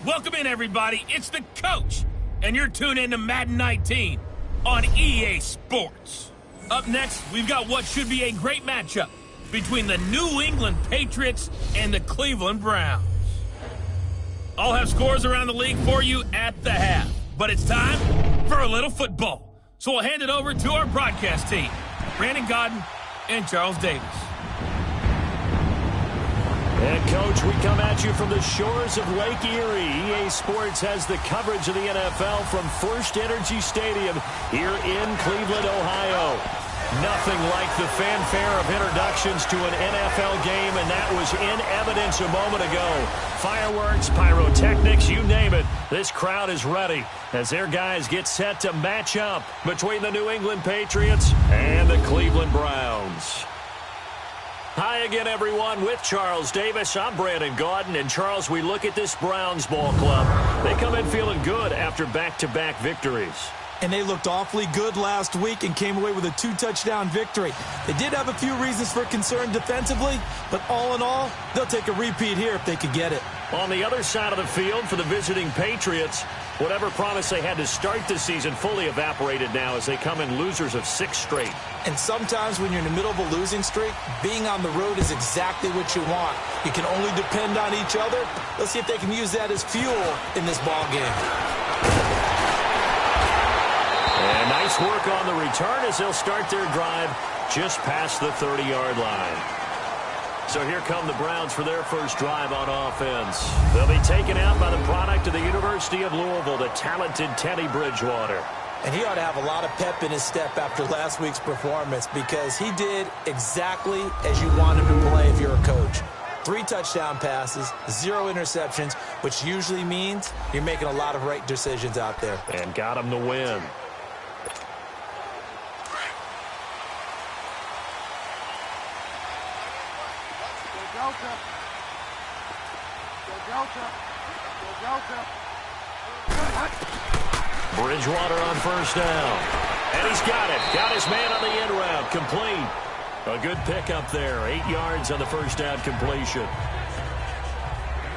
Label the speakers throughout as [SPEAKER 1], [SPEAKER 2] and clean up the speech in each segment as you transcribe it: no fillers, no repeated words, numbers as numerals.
[SPEAKER 1] Welcome in, everybody. It's the coach, and you're tuned in to Madden 19 on EA Sports. Up next, we've got what should be a great matchup between the New England Patriots and the Cleveland Browns. I'll have scores around the league for you at the half, but it's time for a little football. So we'll hand it over to our broadcast team, Brandon Godden and Charles Davis.
[SPEAKER 2] And, Coach, we come at you from the shores of Lake Erie. EA Sports has the coverage of the NFL from First Energy Stadium here in Cleveland, Ohio. Nothing like the fanfare of introductions to an NFL game, and that was in evidence a moment ago. Fireworks, pyrotechnics, you name it. This crowd is ready as their guys get set to match up between the New England Patriots and the Cleveland Browns. Hi again, everyone. With Charles Davis, I'm Brandon Godden. And, Charles, we look at this Browns ball club. They come in feeling good after back-to-back victories.
[SPEAKER 3] And they looked awfully good last week and came away with a 2-touchdown victory. They did have a few reasons for concern defensively, but all in all, they'll take a repeat here if they could get it.
[SPEAKER 2] On the other side of the field for the visiting Patriots, whatever promise they had to start the season fully evaporated now as they come in losers of 6 straight.
[SPEAKER 3] And sometimes when you're in the middle of a losing streak, being on the road is exactly what you want. You can only depend on each other. Let's see if they can use that as fuel in this ball game.
[SPEAKER 2] And nice work on the return as they'll start their drive just past the 30-yard line. So here come the Browns for their first drive on offense. They'll be taken out by the product of the University of Louisville, the talented Teddy Bridgewater.
[SPEAKER 3] And he ought to have a lot of pep in his step after last week's performance because he did exactly as you want him to play if you're a coach. 3 touchdown passes, 0 interceptions, which usually means you're making a lot of right decisions out there.
[SPEAKER 2] And got him the win. Bridgewater on first down. And he's got it. Got his man on the end route. Complete. A good pickup there. 8 yards on the first down completion.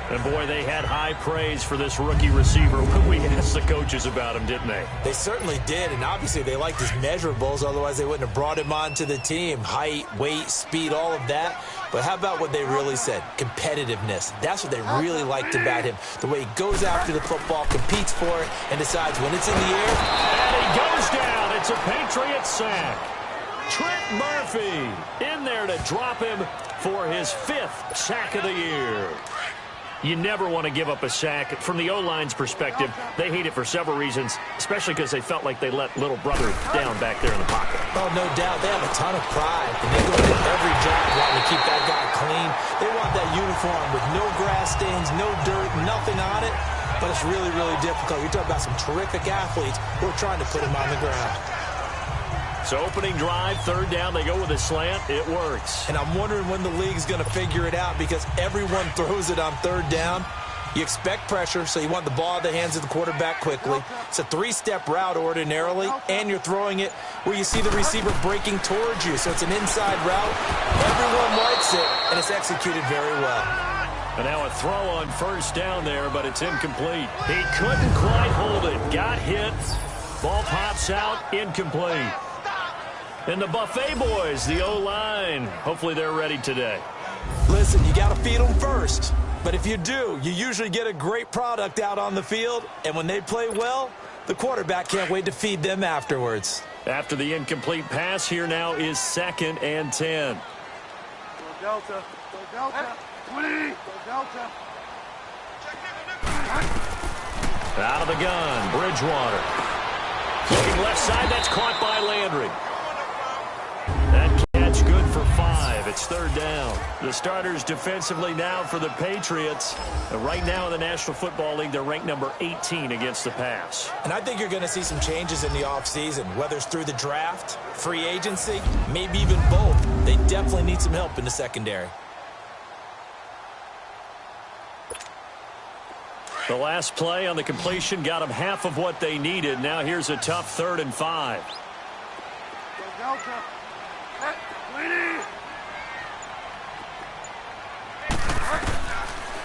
[SPEAKER 2] And, boy, they had high praise for this rookie receiver when we asked the coaches about him, didn't they?
[SPEAKER 3] They certainly did, and obviously they liked his measurables. Otherwise, they wouldn't have brought him onto the team. Height, weight, speed, all of that. But how about what they really said? Competitiveness. That's what they really liked about him. The way he goes after the football, competes for it, and decides when it's in the air.
[SPEAKER 2] And he goes down. It's a Patriot sack. Trent Murphy in there to drop him for his 5th sack of the year. You never want to give up a sack. From the O-line's perspective, they hate it for several reasons, especially because they felt like they let little brother down back there in the pocket.
[SPEAKER 3] Oh, no doubt. They have a ton of pride, and they go into every job wanting to keep that guy clean. They want that uniform with no grass stains, no dirt, nothing on it, but it's really, really difficult. You're talking about some terrific athletes who are trying to put him on the ground.
[SPEAKER 2] So opening drive, 3rd down, they go with a slant. It works.
[SPEAKER 3] And I'm wondering when the league's going to figure it out because everyone throws it on 3rd down. You expect pressure, so you want the ball in the hands of the quarterback quickly. It's a 3-step route ordinarily, and you're throwing it where you see the receiver breaking towards you. So it's an inside route. Everyone likes it, and it's executed very well.
[SPEAKER 2] And now a throw on 1st down there, but it's incomplete. He couldn't quite hold it. Got hit. Ball pops out. Incomplete. And the Buffet boys, the O-line, hopefully they're ready today.
[SPEAKER 3] Listen, you got to feed them first. But if you do, you usually get a great product out on the field. And when they play well, the quarterback can't wait to feed them afterwards.
[SPEAKER 2] After the incomplete pass, here now is 2nd and 10.
[SPEAKER 4] Go Delta. Go Delta. 20. Go Delta.
[SPEAKER 2] Out of the gun, Bridgewater. Looking left side, that's caught by Landry. That catch good for 5. It's 3rd down. The starters defensively now for the Patriots. Right now in the National Football League, they're ranked number 18 against the pass.
[SPEAKER 3] And I think you're going to see some changes in the offseason, whether it's through the draft, free agency, maybe even both. They definitely need some help in the secondary.
[SPEAKER 2] The last play on the completion got them half of what they needed. Now here's a tough 3rd and 5.
[SPEAKER 4] Go Delta. 20.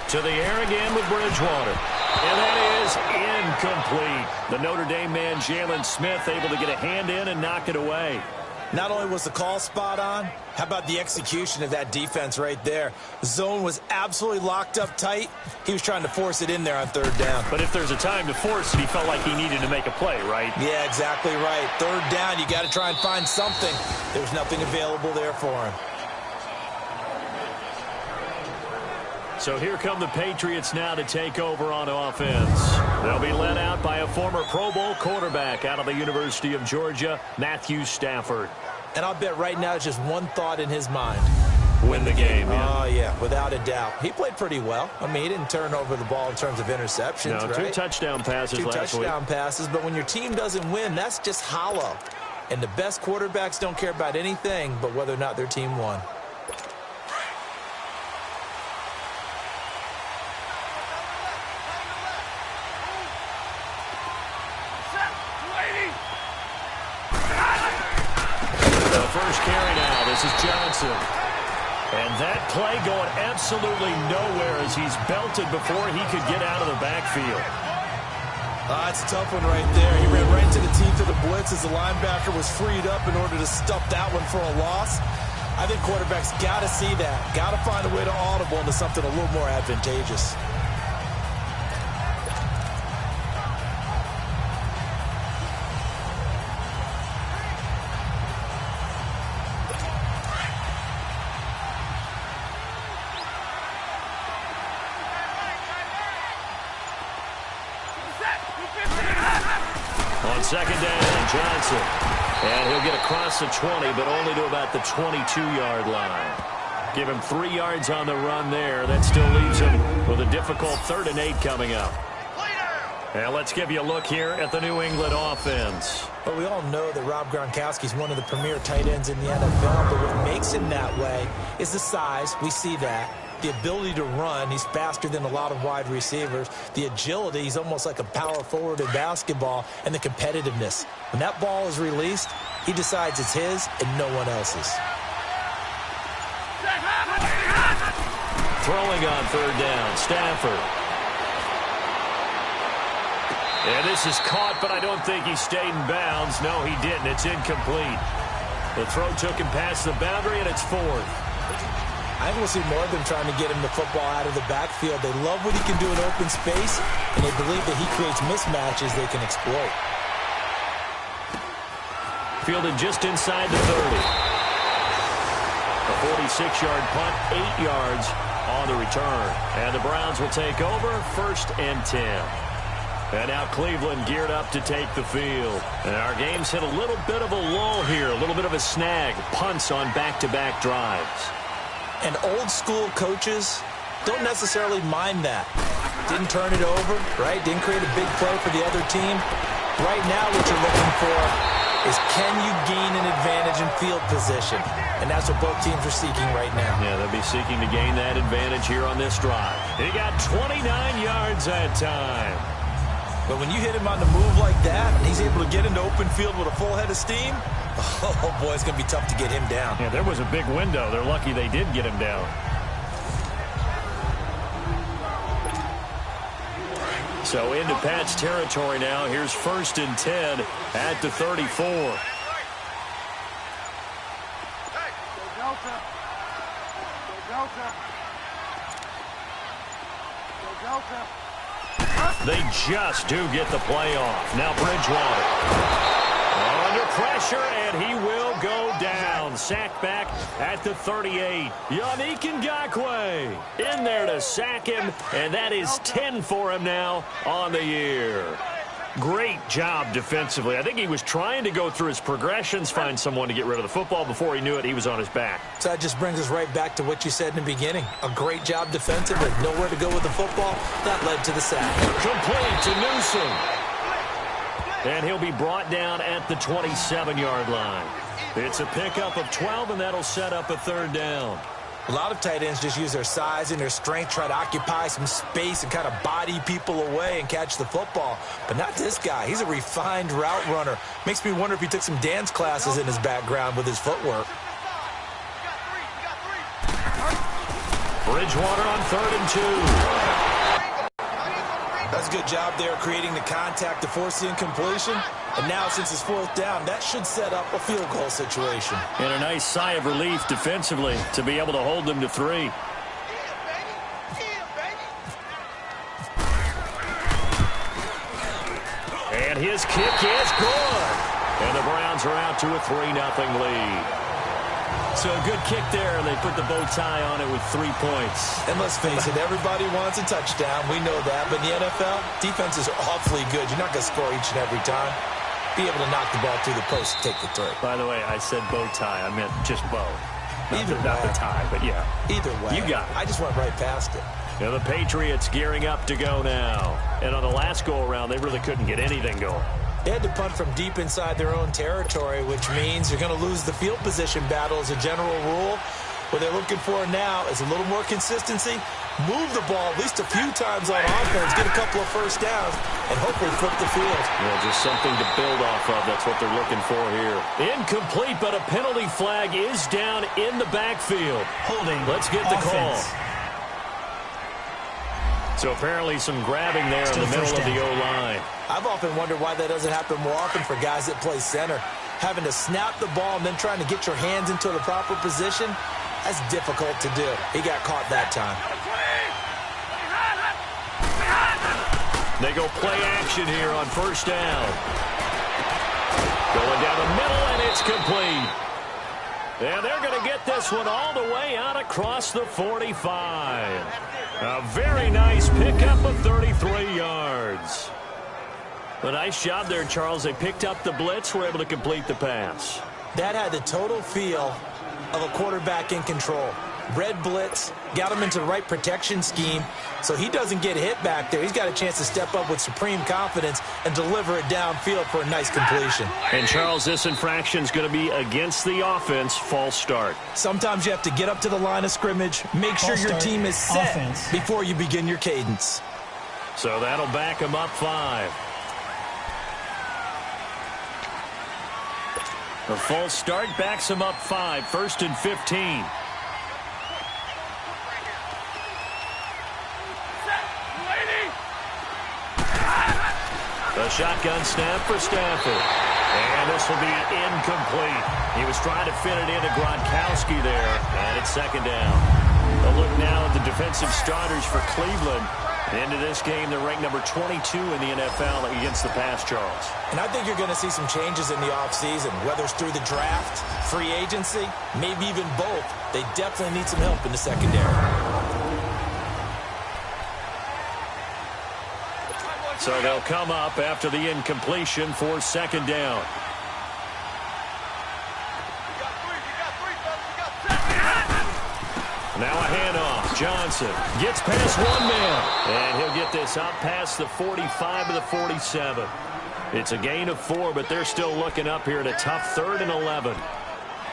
[SPEAKER 2] To the air again with Bridgewater. And that is incomplete. The Notre Dame man, Jalen Smith, able to get a hand in and knock it away.
[SPEAKER 3] Not only was the call spot on, how about the execution of that defense right there? The zone was absolutely locked up tight. He was trying to force it in there on third down.
[SPEAKER 2] But if there's a time to force it, he felt like he needed to make a play, right?
[SPEAKER 3] Yeah, exactly right. Third down, you got to try and find something. There's nothing available there for him.
[SPEAKER 2] So here come the Patriots now to take over on offense. They'll be led out by a former Pro Bowl quarterback out of the University of Georgia, Matthew Stafford.
[SPEAKER 3] And I'll bet right now it's just one thought in his mind.
[SPEAKER 2] Win the game, yeah.
[SPEAKER 3] Oh, yeah, without a doubt. He played pretty well. I mean, he didn't turn over the ball in terms of interceptions,
[SPEAKER 2] no,
[SPEAKER 3] right?
[SPEAKER 2] 2 touchdown passes last week.
[SPEAKER 3] 2 touchdown passes, but when your team doesn't win, that's just hollow. And the best quarterbacks don't care about anything but whether or not their team won.
[SPEAKER 2] First carry now. This is Johnson. And that play going absolutely nowhere as he's belted before he could get out of the backfield.
[SPEAKER 3] That's a tough one right there. He ran right into the teeth of the blitz as the linebacker was freed up in order to stuff that one for a loss. I think quarterbacks got to see that. Got to find a way to audible into something a little more advantageous.
[SPEAKER 2] On second down, Johnson. And he'll get across the 20, but only to about the 22-yard line. Give him 3 yards on the run there. That still leaves him with a difficult 3rd and 8 coming up. And let's give you a look here at the New England offense.
[SPEAKER 3] Well, we all know that Rob Gronkowski is one of the premier tight ends in the NFL, but what makes him that way is the size. We see that. The ability to run. He's faster than a lot of wide receivers. The agility. He's almost like a power forward in basketball. And the competitiveness. When that ball is released, he decides it's his and no one else's.
[SPEAKER 2] Throwing on 3rd down, Stafford. And this is caught, but I don't think he stayed in bounds. No, he didn't. It's incomplete. The throw took him past the boundary, and it's 4th.
[SPEAKER 3] I think we'll see more of them trying to get him the football out of the backfield. They love what he can do in open space, and they believe that he creates mismatches they can exploit.
[SPEAKER 2] Fielded just inside the 30. A 46-yard punt, 8 yards on the return. And the Browns will take over, 1st and 10. And now Cleveland geared up to take the field. And our game's hit a little bit of a lull here, a little bit of a snag. Punts on back-to-back drives.
[SPEAKER 3] And old-school coaches don't necessarily mind that. Didn't turn it over, right? Didn't create a big play for the other team. Right now what you're looking for is can you gain an advantage in field position? And that's what both teams are seeking right now.
[SPEAKER 2] Yeah, they'll be seeking to gain that advantage here on this drive. He got 29 yards that time.
[SPEAKER 3] But when you hit him on the move like that, and he's able to get into open field with a full head of steam, oh, boy, it's going to be tough to get him down.
[SPEAKER 2] Yeah, there was a big window. They're lucky they did get him down. So into Pat's territory now. Here's 1st and 10 at the 34. They just do get the play off. Now Bridgewater. Under pressure, and he will go down. Sacked back at the 38. Yannick Ngakoue in there to sack him, and that is 10 for him now on the year. Great job defensively. I think he was trying to go through his progressions, find someone to get rid of the football. Before he knew it, he was on his back.
[SPEAKER 3] So that just brings us right back to what you said in the beginning. A great job defensively. Nowhere to go with the football. That led to the sack.
[SPEAKER 2] Complete to Newsom. And he'll be brought down at the 27-yard line. It's a pickup of 12, and that'll set up a 3rd down.
[SPEAKER 3] A lot of tight ends just use their size and their strength, try to occupy some space and kind of body people away and catch the football. But not this guy. He's a refined route runner. Makes me wonder if he took some dance classes in his background with his footwork.
[SPEAKER 2] Bridgewater on 3rd and 2.
[SPEAKER 3] That's Does a good job there creating the contact to force the incompletion. And now, since it's fourth down, that should set up a field goal situation.
[SPEAKER 2] And a nice sigh of relief defensively to be able to hold them to 3. And his kick is good. And the Browns are out to a 3-0 lead. So a good kick there, and they put the bow tie on it with 3 points.
[SPEAKER 3] And let's face it, everybody wants a touchdown. We know that. But in the NFL, defenses are awfully good. You're not going to score each and every time. Be able to knock the ball through the post and take the 3.
[SPEAKER 2] By the way, I said bow tie. I meant just bow. Not the tie, but yeah.
[SPEAKER 3] Either way.
[SPEAKER 2] You got it.
[SPEAKER 3] I just went right past it.
[SPEAKER 2] Now the Patriots gearing up to go now. And on the last go-around, they really couldn't get anything going.
[SPEAKER 3] They had to punt from deep inside their own territory, which means you're going to lose the field position battle as a general rule. What they're looking for now is a little more consistency, move the ball at least a few times on offense, get a couple of first downs, and hopefully flip the field.
[SPEAKER 2] Yeah, just something to build off of. That's what they're looking for here. Incomplete, but a penalty flag is down in the backfield.
[SPEAKER 5] Holding.
[SPEAKER 2] Let's get the
[SPEAKER 5] offense.
[SPEAKER 2] call. So apparently some grabbing there in the middle of the O-line.
[SPEAKER 3] I've often wondered why that doesn't happen more often for guys that play center. Having to snap the ball and then trying to get your hands into the proper position, that's difficult to do. He got caught that time.
[SPEAKER 2] They go play action here on first down. Going down the middle, and it's complete. And they're going to get this one all the way out across the 45. A very nice pickup of 33 yards. A nice job there, Charles. They picked up the blitz, were able to complete the pass.
[SPEAKER 3] That had the total feel of a quarterback in control. Red blitz, got him into the right protection scheme, so he doesn't get hit back there. He's got a chance to step up with supreme confidence and deliver it downfield for a nice completion.
[SPEAKER 2] And, Charles, this infraction is going to be against the offense, false start.
[SPEAKER 3] Sometimes you have to get up to the line of scrimmage, make sure your team is set before you begin your cadence.
[SPEAKER 2] So that'll back him up 5. The false start backs him up 5, 1st and 15. The shotgun snap for Stafford. And this will be incomplete. He was trying to fit it into Gronkowski there, and it's 2nd down. A look now at the defensive starters for Cleveland. Into this game, they're ranked number 22 in the NFL against the pass, Charles.
[SPEAKER 3] And I think you're going to see some changes in the offseason, whether it's through the draft, free agency, maybe even both. They definitely need some help in the secondary.
[SPEAKER 2] So they'll come up after the incompletion for 2nd down. Now a handoff. Johnson gets past one man. And he'll get this out past the 45 to the 47. It's a gain of 4, but they're still looking up here at a tough 3rd and 11.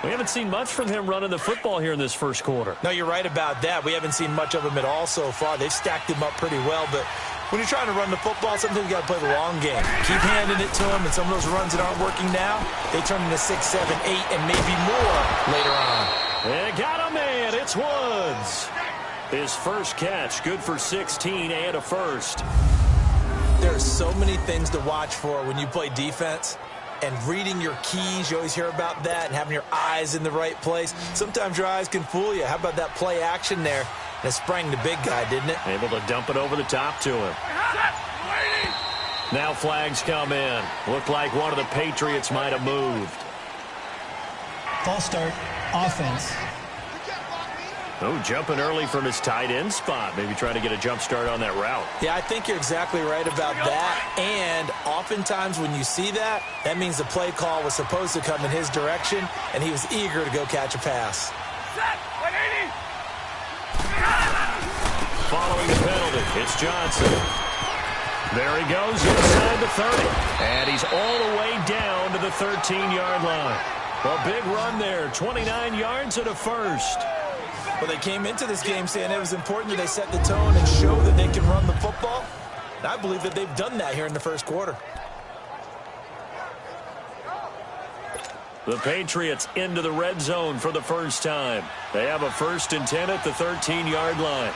[SPEAKER 2] We haven't seen much from him running the football here in this first quarter.
[SPEAKER 3] No, you're right about that. We haven't seen much of him at all so far. They've stacked him up pretty well, but when you're trying to run the football, sometimes you got to play the long game. Keep handing it to him, and some of those runs that aren't working now, they turn into 6, 7, 8, and maybe more later on.
[SPEAKER 2] And got a man. It's Woods. His first catch, good for 16 and a first.
[SPEAKER 3] There are so many things to watch for when you play defense. And reading your keys, you always hear about that, and having your eyes in the right place. Sometimes your eyes can fool you. How about that play action there? And it sprang the big guy, didn't it?
[SPEAKER 2] Able to dump it over the top to him. Now flags come in. Looked like one of the Patriots might have moved.
[SPEAKER 5] False start, offense.
[SPEAKER 2] Oh, jumping early from his tight end spot. Maybe trying to get a jump start on that route.
[SPEAKER 3] Yeah, I think you're exactly right about that. And oftentimes when you see that, that means the play call was supposed to come in his direction, and he was eager to go catch a pass.
[SPEAKER 2] Following the penalty, it's Johnson. There he goes inside the 30. And he's all the way down to the 13-yard line. A big run there, 29 yards and a first.
[SPEAKER 3] Well, they came into this game saying it was important that they set the tone and show that they can run the football. And I believe that they've done that here in the first quarter.
[SPEAKER 2] The Patriots into the red zone for the first time. They have a 1st and 10 at the 13-yard line.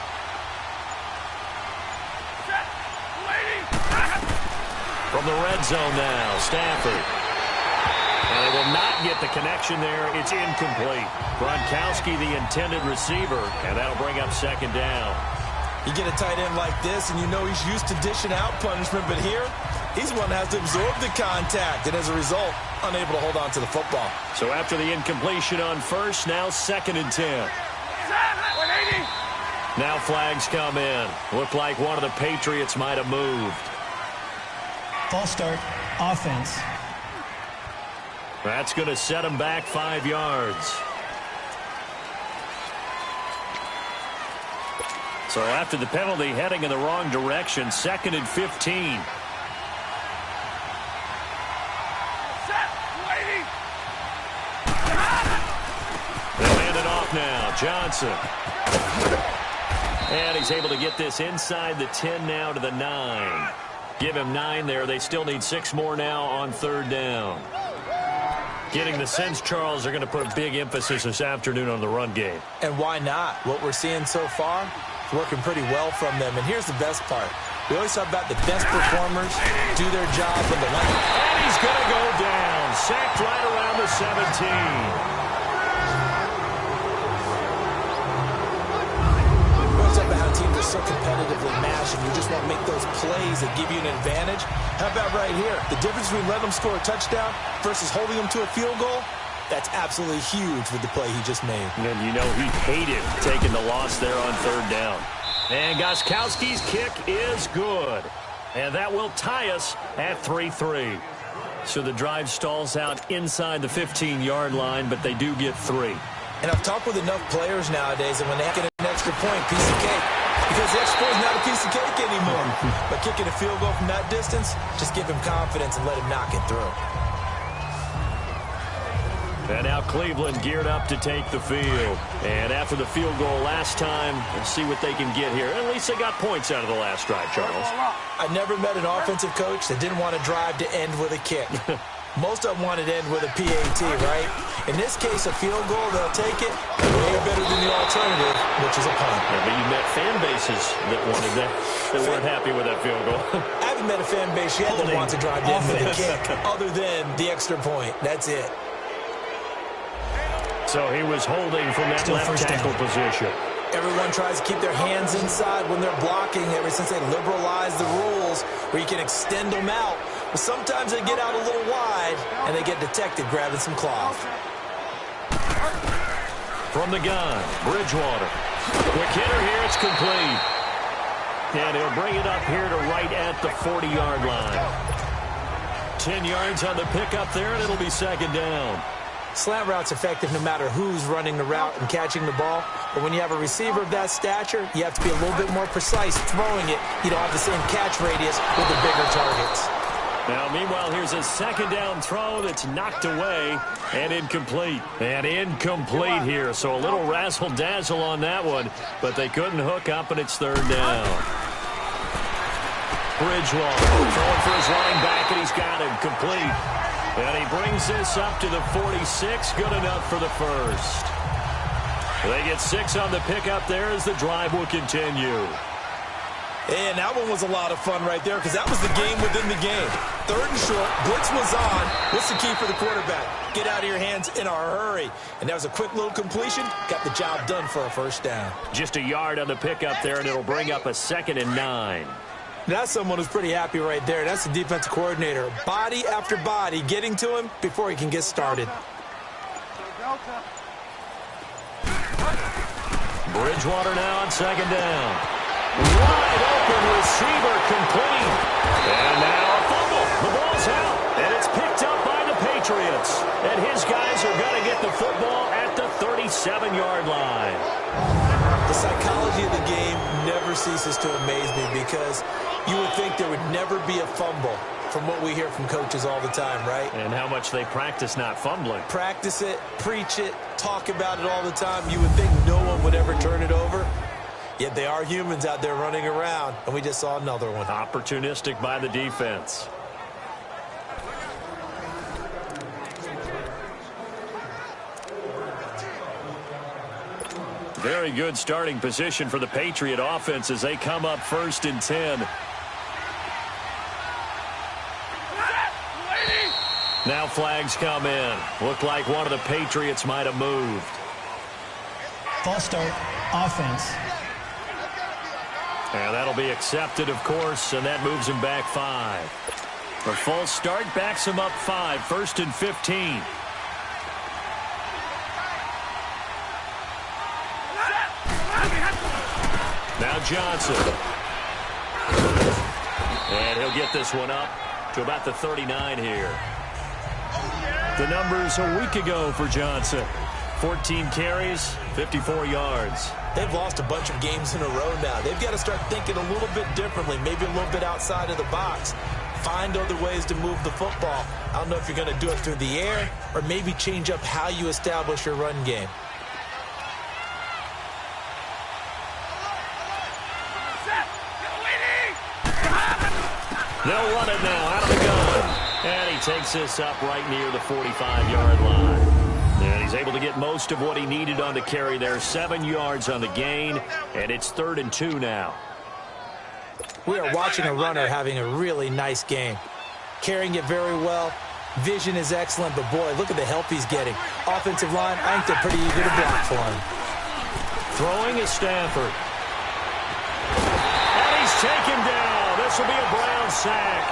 [SPEAKER 2] From the red zone now, Stafford. And they will not get the connection there. It's incomplete. Gronkowski, the intended receiver, and that'll bring up second down.
[SPEAKER 3] You get a tight end like this, and you know he's used to dishing out punishment, but here, he's one that has to absorb the contact, and as a result, unable to hold on to the football.
[SPEAKER 2] So after the incompletion on first, now 2nd and 10. Now flags come in. Looked like one of the Patriots might have moved.
[SPEAKER 5] False start, offense.
[SPEAKER 2] That's going to set him back 5 yards. So after the penalty, heading in the wrong direction, 2nd and 15. They'll hand it off now. Johnson. And he's able to get this inside the 10 now to the 9. Give him 9 there. They still need 6 more now on 3rd down. Getting the sense, Charles, they're going to put a big emphasis this afternoon on the run game.
[SPEAKER 3] And why not? What we're seeing so far is working pretty well from them. And here's the best part. We always talk about the best performers do their job when the line.
[SPEAKER 2] And he's going to go down. Sacked right around the 17.
[SPEAKER 3] Teams are so competitively matched, and you just want to make those plays that give you an advantage. How about right here? The difference between letting them score a touchdown versus holding them to a field goal, that's absolutely huge with the play he just made.
[SPEAKER 2] And you know he hated taking the loss there on 3rd down. And Gostkowski's kick is good. And that will tie us at 3-3. So the drive stalls out inside the 15-yard line, but they do get 3.
[SPEAKER 3] And I've talked with enough players nowadays, and when they get an extra point, piece of cake. Because the extra point is not a piece of cake anymore. But kicking a field goal from that distance, just give him confidence and let him knock it through.
[SPEAKER 2] And now Cleveland geared up to take the field. And after the field goal last time, let's see what they can get here. At least they got points out of the last drive, Charles.
[SPEAKER 3] I never met an offensive coach that didn't want to drive to end with a kick. Most of them wanted to end with a PAT, right? In this case, a field goal, they'll take it way better than the alternative, which is a punt.
[SPEAKER 2] Yeah, but you met fan bases that wanted that, that weren't happy with that field goal.
[SPEAKER 3] I haven't met a fan base yet that wants to drive to end with a kick, other than the extra point. That's it.
[SPEAKER 2] So he was holding from that left tackle position.
[SPEAKER 3] Everyone tries to keep their hands inside when they're blocking ever since they liberalized the rules where you can extend them out. But sometimes they get out a little wide, and they get detected grabbing some cloth.
[SPEAKER 2] From the gun, Bridgewater. Quick hitter here, it's complete. And he'll bring it up here to right at the 40-yard line. 10 yards on the pickup there, and it'll be 2nd down.
[SPEAKER 3] Slant route's effective no matter who's running the route and catching the ball. But when you have a receiver of that stature, you have to be a little bit more precise throwing it. You don't have the same catch radius with the bigger targets.
[SPEAKER 2] Now, meanwhile, here's a 2nd down throw that's knocked away and incomplete. And incomplete here, so a little razzle-dazzle on that one, but they couldn't hook up, and it's 3rd down. Bridgewater throwing for his running back, and he's got him complete. And he brings this up to the 46, good enough for the first. They get 6 on the pickup there as the drive will continue.
[SPEAKER 3] And that one was a lot of fun right there because that was the game within the game. 3rd and short, blitz was on. What's the key for the quarterback? Get out of your hands in a hurry. And that was a quick little completion. Got the job done for a 1st down.
[SPEAKER 2] Just a yard on the pickup there, and it'll bring up a 2nd and 9.
[SPEAKER 3] That's someone who's pretty happy right there. That's the defensive coordinator. Body after body getting to him before he can get started.
[SPEAKER 2] Bridgewater now on 2nd down. Wide open receiver complete. And now a fumble. The ball's out. And it's picked up by the Patriots. And his guys are going to get the football at the 37-yard line.
[SPEAKER 3] The psychology of the game never ceases to amaze me because you would think there would never be a fumble from what we hear from coaches all the time, right?
[SPEAKER 2] And how much they practice not fumbling.
[SPEAKER 3] Practice it, preach it, talk about it all the time. You would think no one would ever turn it over. Yet they are humans out there running around, and we just saw another one.
[SPEAKER 2] Opportunistic by the defense. Very good starting position for the Patriot offense as they come up 1st and 10. Now flags come in. Looked like one of the Patriots might have moved.
[SPEAKER 5] False start, offense.
[SPEAKER 2] And that'll be accepted, of course, and that moves him back 5. The false start backs him up 5, 1st and 15. Now Johnson. And he'll get this one up to about the 39 here. The numbers a week ago for Johnson. 14 carries, 54 yards.
[SPEAKER 3] They've lost a bunch of games in a row now. They've got to start thinking a little bit differently, maybe a little bit outside of the box. Find other ways to move the football. I don't know if you're going to do it through the air or maybe change up how you establish your run game.
[SPEAKER 2] They'll run it now out of the gun. And he takes this up right near the 45-yard line. And he's able to get most of what he needed on the carry there. 7 yards on the gain, and it's 3rd and 2 now.
[SPEAKER 3] We are watching a runner having a really nice game. Carrying it very well. Vision is excellent, but boy, look at the help he's getting. Offensive line, I think they're pretty eager to block for him.
[SPEAKER 2] Throwing is Stafford. And he's taken down. This will be a Brown sack.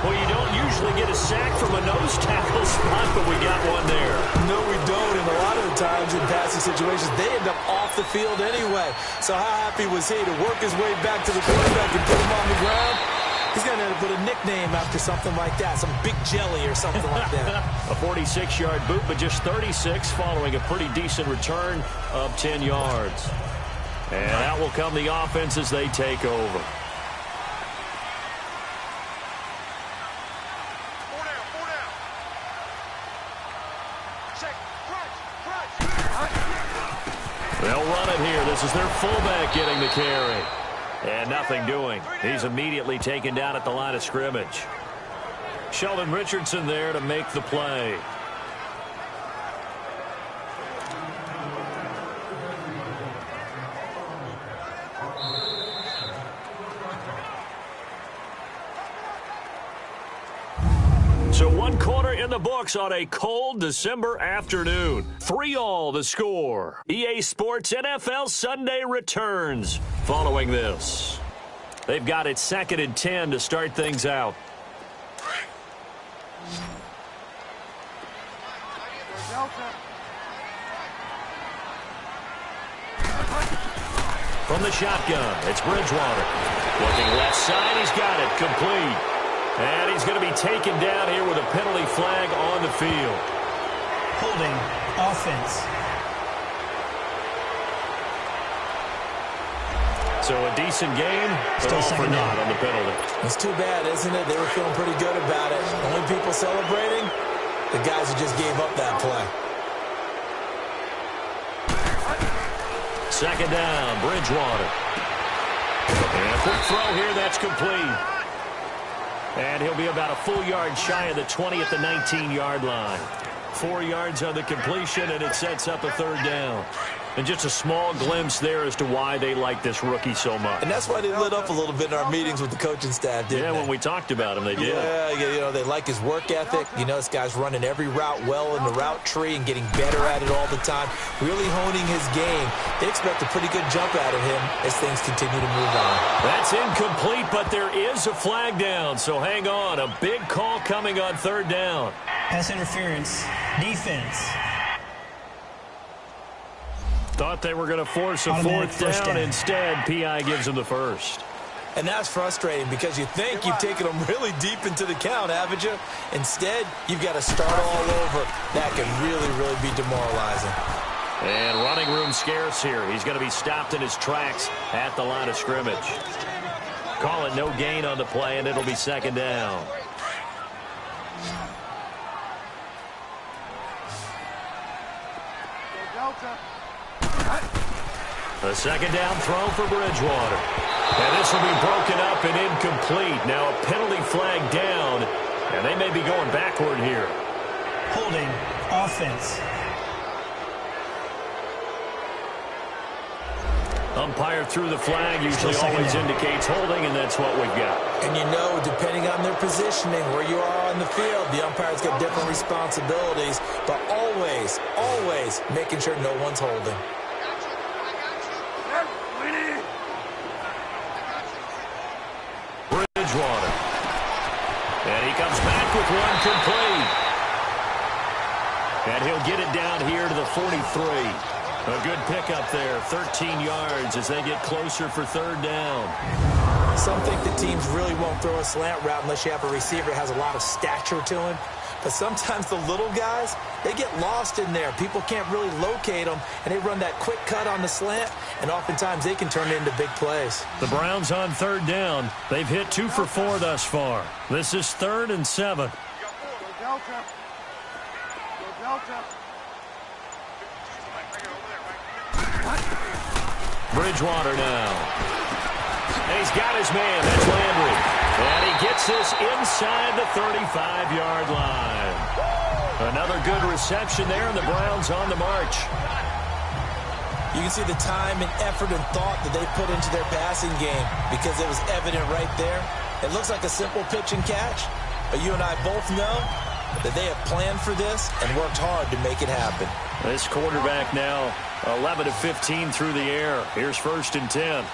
[SPEAKER 2] Well, you don't usually get a sack from a nose tackle spot, but we got one there.
[SPEAKER 3] No, we don't, and a lot of the times in passing situations, they end up off the field anyway. So how happy was he to work his way back to the quarterback and put him on the ground? He's going to end up with a nickname after something like that, some big jelly or something like that.
[SPEAKER 2] A 46-yard boot, but just 36 following a pretty decent return of 10 yards. And out will come the offense as they take over. They'll run it here. This is their fullback getting the carry. And nothing doing. He's immediately taken down at the line of scrimmage. Sheldon Richardson there to make the play. So 1 quarter in the books on a cold December afternoon. 3-all the score. EA Sports NFL Sunday returns following this. They've got it 2nd and 10 to start things out. From the shotgun, it's Bridgewater. Looking left side, he's got it, complete. And he's going to be taken down here with a penalty flag on the field.
[SPEAKER 5] Holding, offense.
[SPEAKER 2] So a decent game, but
[SPEAKER 5] Still
[SPEAKER 2] all for
[SPEAKER 5] second
[SPEAKER 2] naught
[SPEAKER 5] down.
[SPEAKER 2] on the penalty.
[SPEAKER 3] It's too bad, isn't it? They were feeling pretty good about it. Only people celebrating, the guys who just gave up that play.
[SPEAKER 2] 2nd down, Bridgewater. And a quick throw here, that's complete. And he'll be about a full yard shy of the 20 at the 19-yard line. 4 yards on the completion, and it sets up a 3rd down. And just a small glimpse there as to why they like this rookie so much.
[SPEAKER 3] And that's why they lit up a little bit in our meetings with the coaching staff, didn't they?
[SPEAKER 2] Yeah, when we talked about him, they did.
[SPEAKER 3] Yeah, you know, they like his work ethic. You know, this guy's running every route well in the route tree and getting better at it all the time, really honing his game. They expect a pretty good jump out of him as things continue to move on.
[SPEAKER 2] That's incomplete, but there is a flag down, so hang on. A big call coming on 3rd down.
[SPEAKER 5] Pass interference, defense.
[SPEAKER 2] Thought they were going to force a
[SPEAKER 5] Automatic
[SPEAKER 2] 4th
[SPEAKER 5] first
[SPEAKER 2] down.
[SPEAKER 5] down.
[SPEAKER 2] Instead, P.I. gives them the 1st.
[SPEAKER 3] And that's frustrating because you think you've taken them really deep into the count, haven't you? Instead, you've got to start all over. That can really, really be demoralizing.
[SPEAKER 2] And running room scarce here. He's going to be stopped in his tracks at the line of scrimmage. Call it no gain on the play, and it'll be 2nd down. A 2nd down throw for Bridgewater. And this will be broken up and incomplete. Now a penalty flag down, and they may be going backward here.
[SPEAKER 5] Holding, offense.
[SPEAKER 2] Umpire threw the flag, usually always indicates holding, and that's what we've got.
[SPEAKER 3] And you know, depending on their positioning, where you are on the field, the umpire's got different responsibilities, but always, always making sure no one's holding.
[SPEAKER 2] Bridgewater. And he comes back with one complete. And he'll get it down here to the 43. A good pickup there, 13 yards as they get closer for third down.
[SPEAKER 3] Some think the teams really won't throw a slant route unless you have a receiver that has a lot of stature to him. But sometimes the little guys, they get lost in there. People can't really locate them, and they run that quick cut on the slant, and oftentimes they can turn it into big plays.
[SPEAKER 2] The Browns on third down. They've hit 2 for 4 thus far. This is 3rd and 7.
[SPEAKER 4] Go Delta. Go Delta.
[SPEAKER 2] Bridgewater now. And he's got his man. That's Landry. And he gets this inside the 35-yard line. Another good reception there, and the Browns on the march.
[SPEAKER 3] You can see the time and effort and thought that they put into their passing game because it was evident right there. It looks like a simple pitch and catch, but you and I both know that they have planned for this and worked hard to make it happen.
[SPEAKER 2] This quarterback now 11 of 15 through the air. Here's 1st and 10.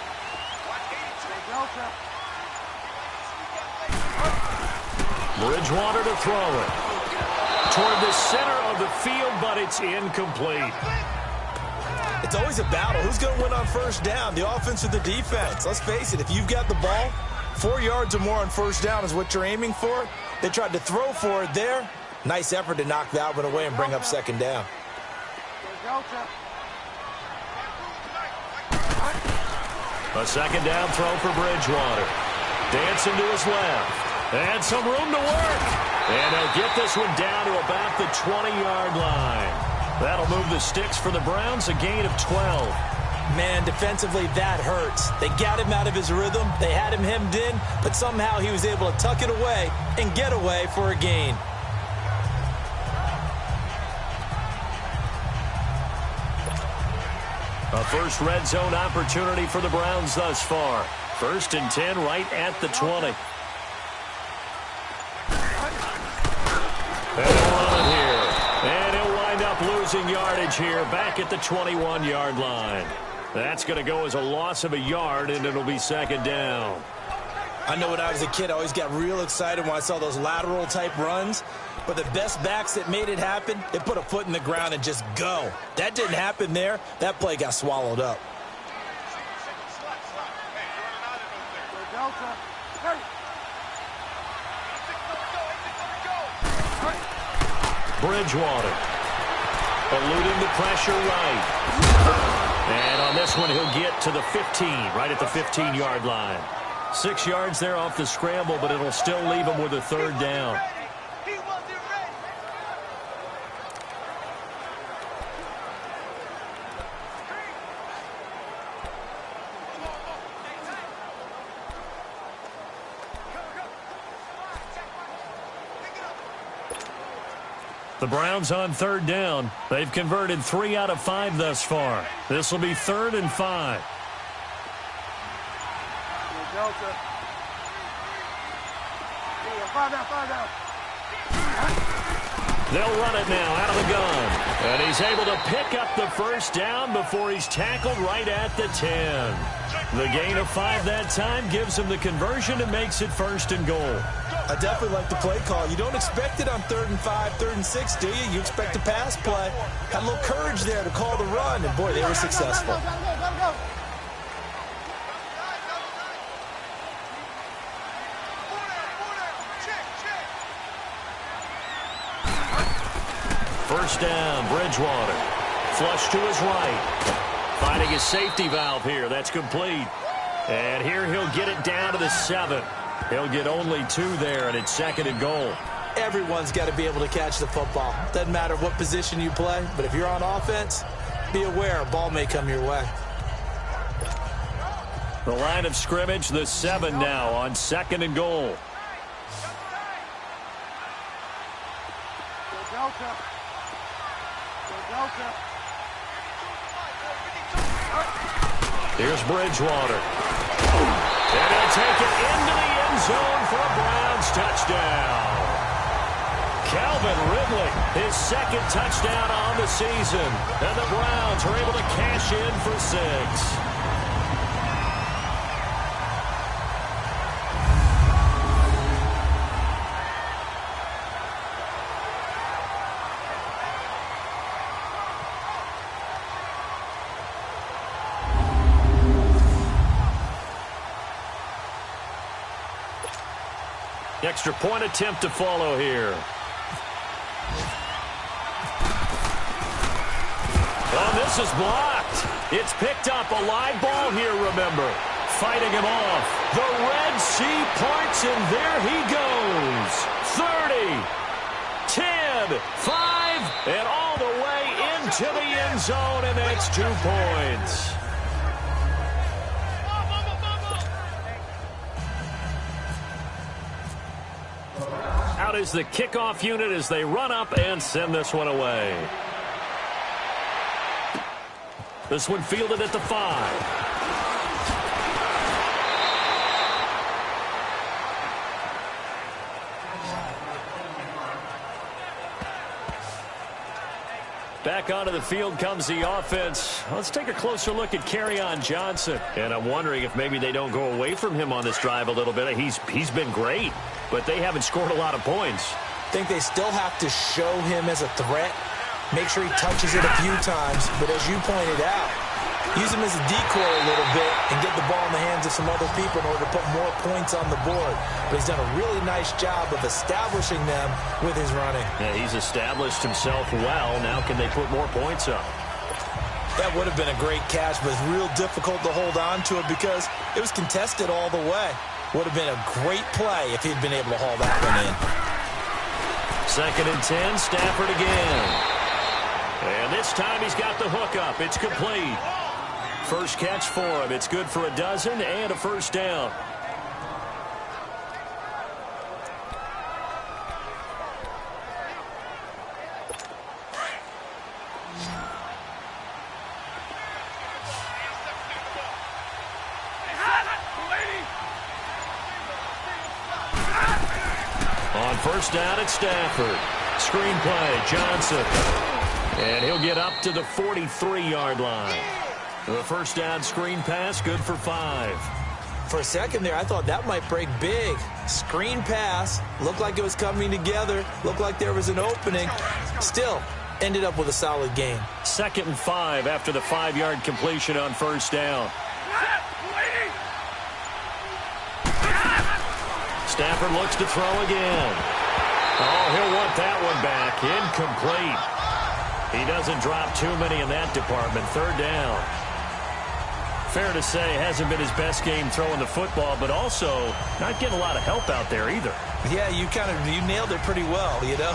[SPEAKER 2] Bridgewater to throw it. Toward the center of the field, but it's incomplete.
[SPEAKER 3] It's always a battle. Who's going to win on first down, the offense or the defense? Let's face it, if you've got the ball, 4 yards or more on first down is what you're aiming for. They tried to throw for it there. Nice effort to knock that one away and bring up second down.
[SPEAKER 2] A second down throw for Bridgewater. Dancing to his left. And some room to work. And he'll get this one down to about the 20-yard line. That'll move the sticks for the Browns, a gain of 12.
[SPEAKER 3] Man, defensively, that hurts. They got him out of his rhythm. They had him hemmed in, but somehow he was able to tuck it away and get away for a gain.
[SPEAKER 2] A first red zone opportunity for the Browns thus far. 1st and 10 right at the 20. And he'll run it here. And he'll wind up losing yardage here back at the 21-yard line. That's going to go as a loss of a yard, and it'll be second down.
[SPEAKER 3] I know when I was a kid, I always got real excited when I saw those lateral-type runs. But the best backs that made it happen, they put a foot in the ground and just go. That didn't happen there. That play got swallowed up.
[SPEAKER 2] Bridgewater eluding the pressure right. And on this one, he'll get to the 15, right at the 15-yard line. 6 yards there off the scramble, but it'll still leave him with a third down. The Browns on third down. They've converted 3 out of 5 thus far. This will be 3rd and 5.
[SPEAKER 4] Delta. Find out.
[SPEAKER 2] They'll run it now out of the gun. And he's able to pick up the first down before he's tackled right at the 10. The gain of 5 that time gives him the conversion and makes it 1st and goal.
[SPEAKER 3] I definitely like the play call. You don't expect it on 3rd and 5, 3rd and 6, do you? You expect a pass play. Had a little courage there to call the run, and boy, they were successful.
[SPEAKER 4] Go.
[SPEAKER 2] First down, Bridgewater. Flush to his right. Finding his safety valve here. That's complete. And here he'll get it down to the 7. He'll get only 2 there, and it's 2nd and goal.
[SPEAKER 3] Everyone's got to be able to catch the football. Doesn't matter what position you play, but if you're on offense, be aware a ball may come your way.
[SPEAKER 2] The line of scrimmage, the 7 now on 2nd and goal.
[SPEAKER 4] Delta.
[SPEAKER 2] Here's Bridgewater. And he'll take it into the end zone for a Browns touchdown. Calvin Ridley, his second touchdown on the season. And the Browns are able to cash in for 6. Extra point attempt to follow here. Oh, this is blocked. It's picked up. A live ball here, remember. Fighting him off. The Red Sea parts, and there he goes. 30, 10, 5, and all the way into the end zone, and that's 2 points. Out is the kickoff unit as they run up and send this one away. This one fielded at the 5. Back onto the field comes the offense. Let's take a closer look at Kerryon Johnson. And I'm wondering if maybe they don't go away from him on this drive a little bit. He's been great, but they haven't scored a lot of points.
[SPEAKER 3] I think they still have to show him as a threat. Make sure he touches it a few times. But as you pointed out, use him as a decoy a little bit and get the ball in the hands of some other people in order to put more points on the board. But he's done a really nice job of establishing them with his running.
[SPEAKER 2] Yeah, he's established himself well. Now can they put more points up?
[SPEAKER 3] That would have been a great catch, but it's real difficult to hold on to it because it was contested all the way. Would have been a great play if he'd been able to haul that one in.
[SPEAKER 2] 2nd and 10, Stafford again. And this time he's got the hook up. It's complete. First catch for him. It's good for a dozen and a first down. On first down, it's Stafford. Screen play, Johnson. And he'll get up to the 43-yard line. The first down screen pass, good for 5.
[SPEAKER 3] For a second there, I thought that might break big. Screen pass, looked like it was coming together, looked like there was an opening. Still, ended up with a solid gain.
[SPEAKER 2] 2nd and 5 after the 5-yard completion on first down. Stafford looks to throw again. Oh, he'll want that one back. Incomplete. He doesn't drop too many in that department. 3rd down. Fair to say, hasn't been his best game throwing the football, but also not getting a lot of help out there either.
[SPEAKER 3] Yeah, you nailed it pretty well, you know.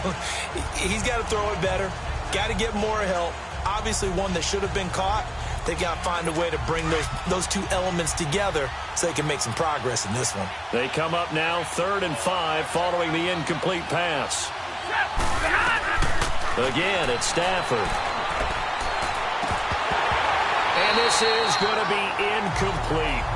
[SPEAKER 3] He's got to throw it better. Got to get more help. Obviously one that should have been caught. They've got to find a way to bring those two elements together so they can make some progress in this one.
[SPEAKER 2] They come up now 3rd and 5 following the incomplete pass. Again, it's Stafford. And this is going to be incomplete.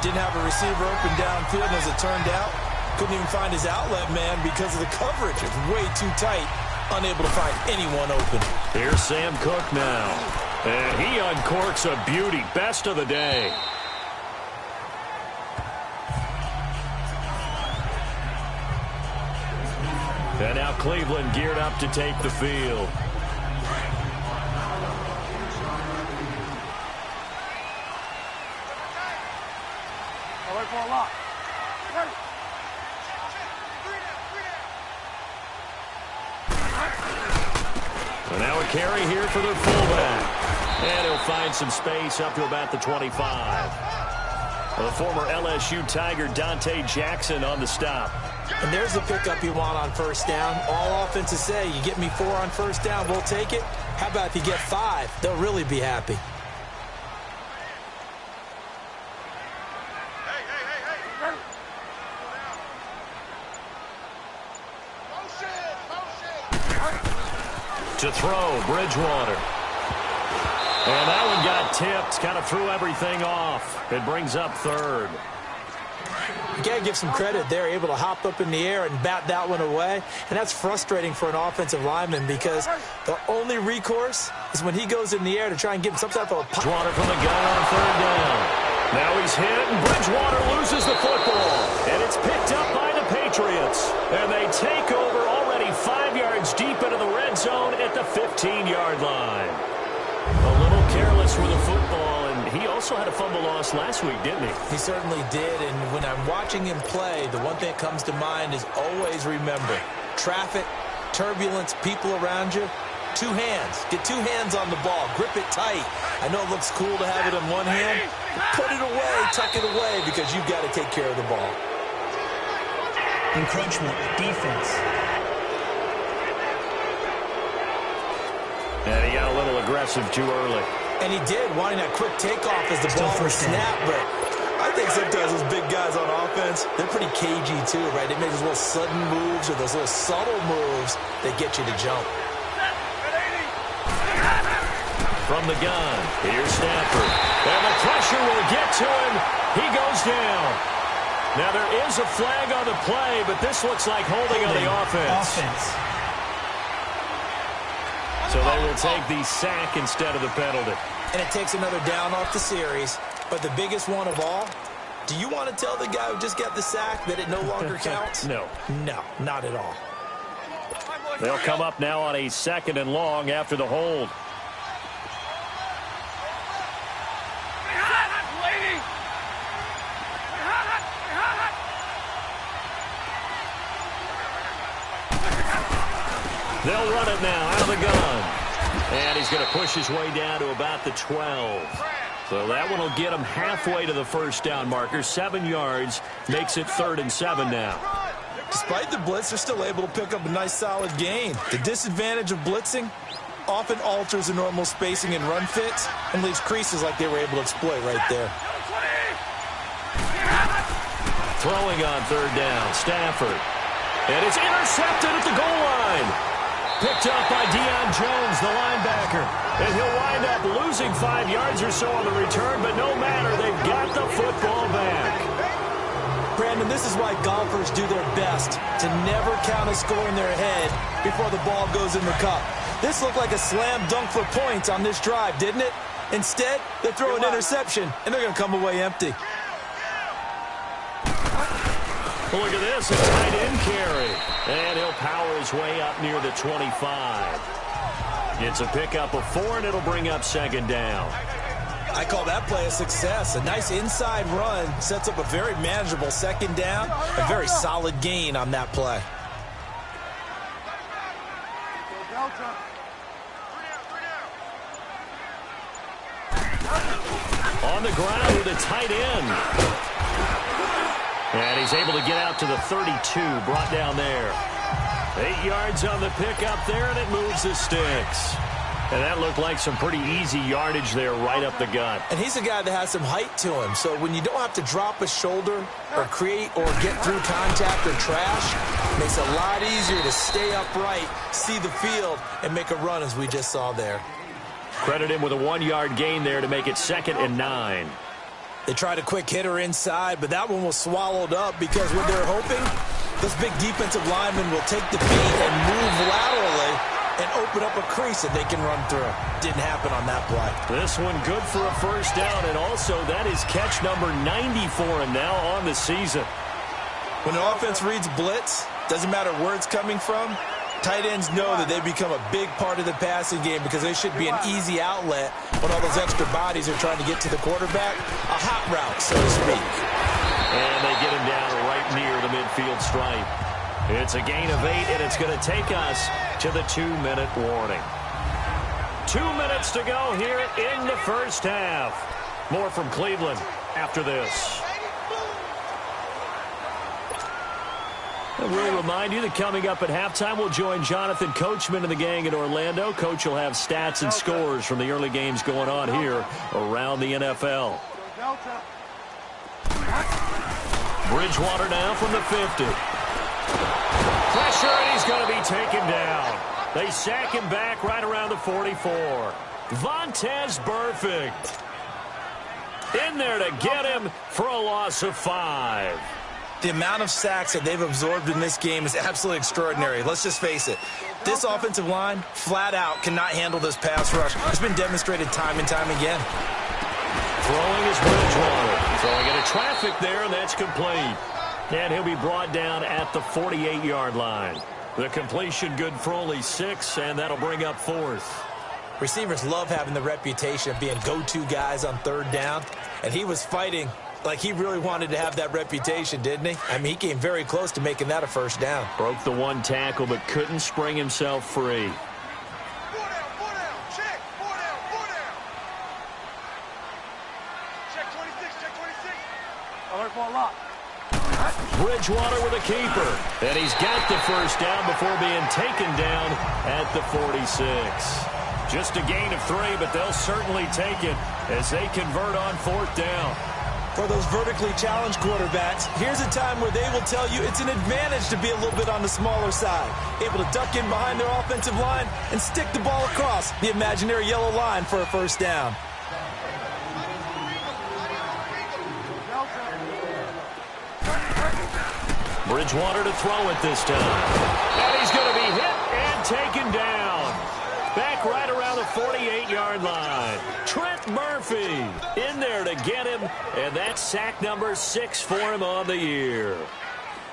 [SPEAKER 3] Didn't have a receiver open downfield, and as it turned out, couldn't even find his outlet man because of the coverage. It's way too tight, unable to find anyone open.
[SPEAKER 2] Here's Sam Cook now. And he uncorks a beauty. Best of the day. And now Cleveland geared up to take the field.
[SPEAKER 4] Wait for a lock.
[SPEAKER 2] So now a carry here for their fullback. And he'll find some space up to about the 25. The former LSU Tiger Dante Jackson on the stop.
[SPEAKER 3] And there's the pickup you want on first down. All offenses say, you get me 4 on first down, we'll take it. How about if you get 5? They'll really be happy.
[SPEAKER 2] To throw, Bridgewater. And that one got tipped, kind of threw everything off. It brings up third.
[SPEAKER 3] You got to give some credit. They're able to hop up in the air and bat that one away. And that's frustrating for an offensive lineman because the only recourse is when he goes in the air to try and give him some type of a pop.
[SPEAKER 2] Bridgewater from the gun on third down. Now he's hit, and Bridgewater loses the football. And it's picked up by the Patriots. And they take over already 5 yards deep into the red zone at the 15-yard line. A little careless with the football, and he also had a fumble loss last week, didn't he?
[SPEAKER 3] He certainly did, and when I'm watching him play, the one thing that comes to mind is always remember, traffic, turbulence, people around you, 2 hands. Get 2 hands on the ball. Grip it tight. I know it looks cool to have it in one hand, but put it away, tuck it away, because you've got to take care of the ball.
[SPEAKER 5] Encroachment, defense.
[SPEAKER 2] And he got a little aggressive too early.
[SPEAKER 3] And he did, wanting that quick takeoff as the ball was snapped. But I think sometimes those big guys on offense, they're pretty cagey too, right? They make those little sudden moves or those little subtle moves that get you to jump.
[SPEAKER 2] From the gun, here's Stafford. And the pressure will get to him. He goes down. Now there is a flag on the play, but this looks like holding on the offense. So they will take the sack instead of the penalty.
[SPEAKER 3] And it takes another down off the series. But the biggest one of all, do you want to tell the guy who just got the sack that it no longer counts?
[SPEAKER 2] No.
[SPEAKER 3] No, not at all.
[SPEAKER 2] They'll come up now on a 2nd and long after the hold. They'll run it now out of the gun. And he's going to push his way down to about the 12. So that one will get him halfway to the first down marker. 7 yards makes it 3rd and 7 now.
[SPEAKER 3] Despite the blitz, they're still able to pick up a nice solid gain. The disadvantage of blitzing often alters the normal spacing and run fits and leaves creases like they were able to exploit right there.
[SPEAKER 2] Throwing on 3rd down, Stafford. And it's intercepted at the goal line. Picked up by Deion Jones, the linebacker. And he'll wind up losing 5 yards or so on the return, but no matter, they've got the football back.
[SPEAKER 3] Brandon, this is why golfers do their best to never count a score in their head before the ball goes in the cup. This looked like a slam dunk for points on this drive, didn't it? Instead, they throw an interception, and they're going to come away empty.
[SPEAKER 2] Well, look at this, a tight end carry. And he'll power his way up near the 25. It's a pickup of 4, and it'll bring up 2nd down.
[SPEAKER 3] I call that play a success. A nice inside run sets up a very manageable 2nd down. A very solid gain on that play.
[SPEAKER 2] On the ground with a tight end. And he's able to get out to the 32, brought down there. 8 yards on the pickup there, and it moves the sticks. And that looked like some pretty easy yardage there right up the gut.
[SPEAKER 3] And he's a guy that has some height to him. So when you don't have to drop a shoulder or create or get through contact or trash, it makes it a lot easier to stay upright, see the field, and make a run as we just saw there.
[SPEAKER 2] Credit him with a 1-yard gain there to make it 2nd and 9.
[SPEAKER 3] They tried a quick hitter inside, but that one was swallowed up because what they're hoping, those big defensive linemen will take the beat and move laterally and open up a crease that they can run through. Didn't happen on that play.
[SPEAKER 2] This one good for a first down, and also that is catch number 90 for him now on the season.
[SPEAKER 3] When an offense reads blitz, doesn't matter where it's coming from, tight ends know that they become a big part of the passing game because they should be an easy outlet when all those extra bodies are trying to get to the quarterback. A hot route, so to speak.
[SPEAKER 2] And they get him down right near the midfield stripe. It's a gain of 8, and it's going to take us to the 2-minute warning. 2 minutes to go here in the first half. More from Cleveland after this. And we'll remind you that coming up at halftime, we'll join Jonathan Coachman and the gang in Orlando. Coach will have stats and scores from the early games going on here around the NFL. Bridgewater now from the 50. Pressure, and he's going to be taken down. They sack him back right around the 44. Vontaze Burfict in there to get him for a loss of 5.
[SPEAKER 3] The amount of sacks that they've absorbed in this game is absolutely extraordinary. Let's just face it. This offensive line, flat out, cannot handle this pass rush. It's been demonstrated time and time again.
[SPEAKER 2] Throwing is Bridgewater. Throwing into traffic there, and that's complete. And he'll be brought down at the 48-yard line. The completion good for only 6, and that'll bring up 4th.
[SPEAKER 3] Receivers love having the reputation of being go-to guys on 3rd down, and he was fighting like he really wanted to have that reputation, didn't he? I mean, he came very close to making that a 1st down.
[SPEAKER 2] Broke the 1 tackle, but couldn't spring himself free.
[SPEAKER 4] 4 down, check, 4 down. Check 26, check 26. Alert for a lock.
[SPEAKER 2] Bridgewater with a keeper. And he's got the 1st down before being taken down at the 46. Just a gain of 3, but they'll certainly take it as they convert on 4th down.
[SPEAKER 3] For those vertically challenged quarterbacks, here's a time where they will tell you it's an advantage to be a little bit on the smaller side. Able to duck in behind their offensive line and stick the ball across the imaginary yellow line for a 1st down.
[SPEAKER 2] Bridgewater to throw it this time. And he's going to be hit and taken down. Back right around the 48-yard line. Trent Murphy in there to get him, and that's sack number 6 for him on the year.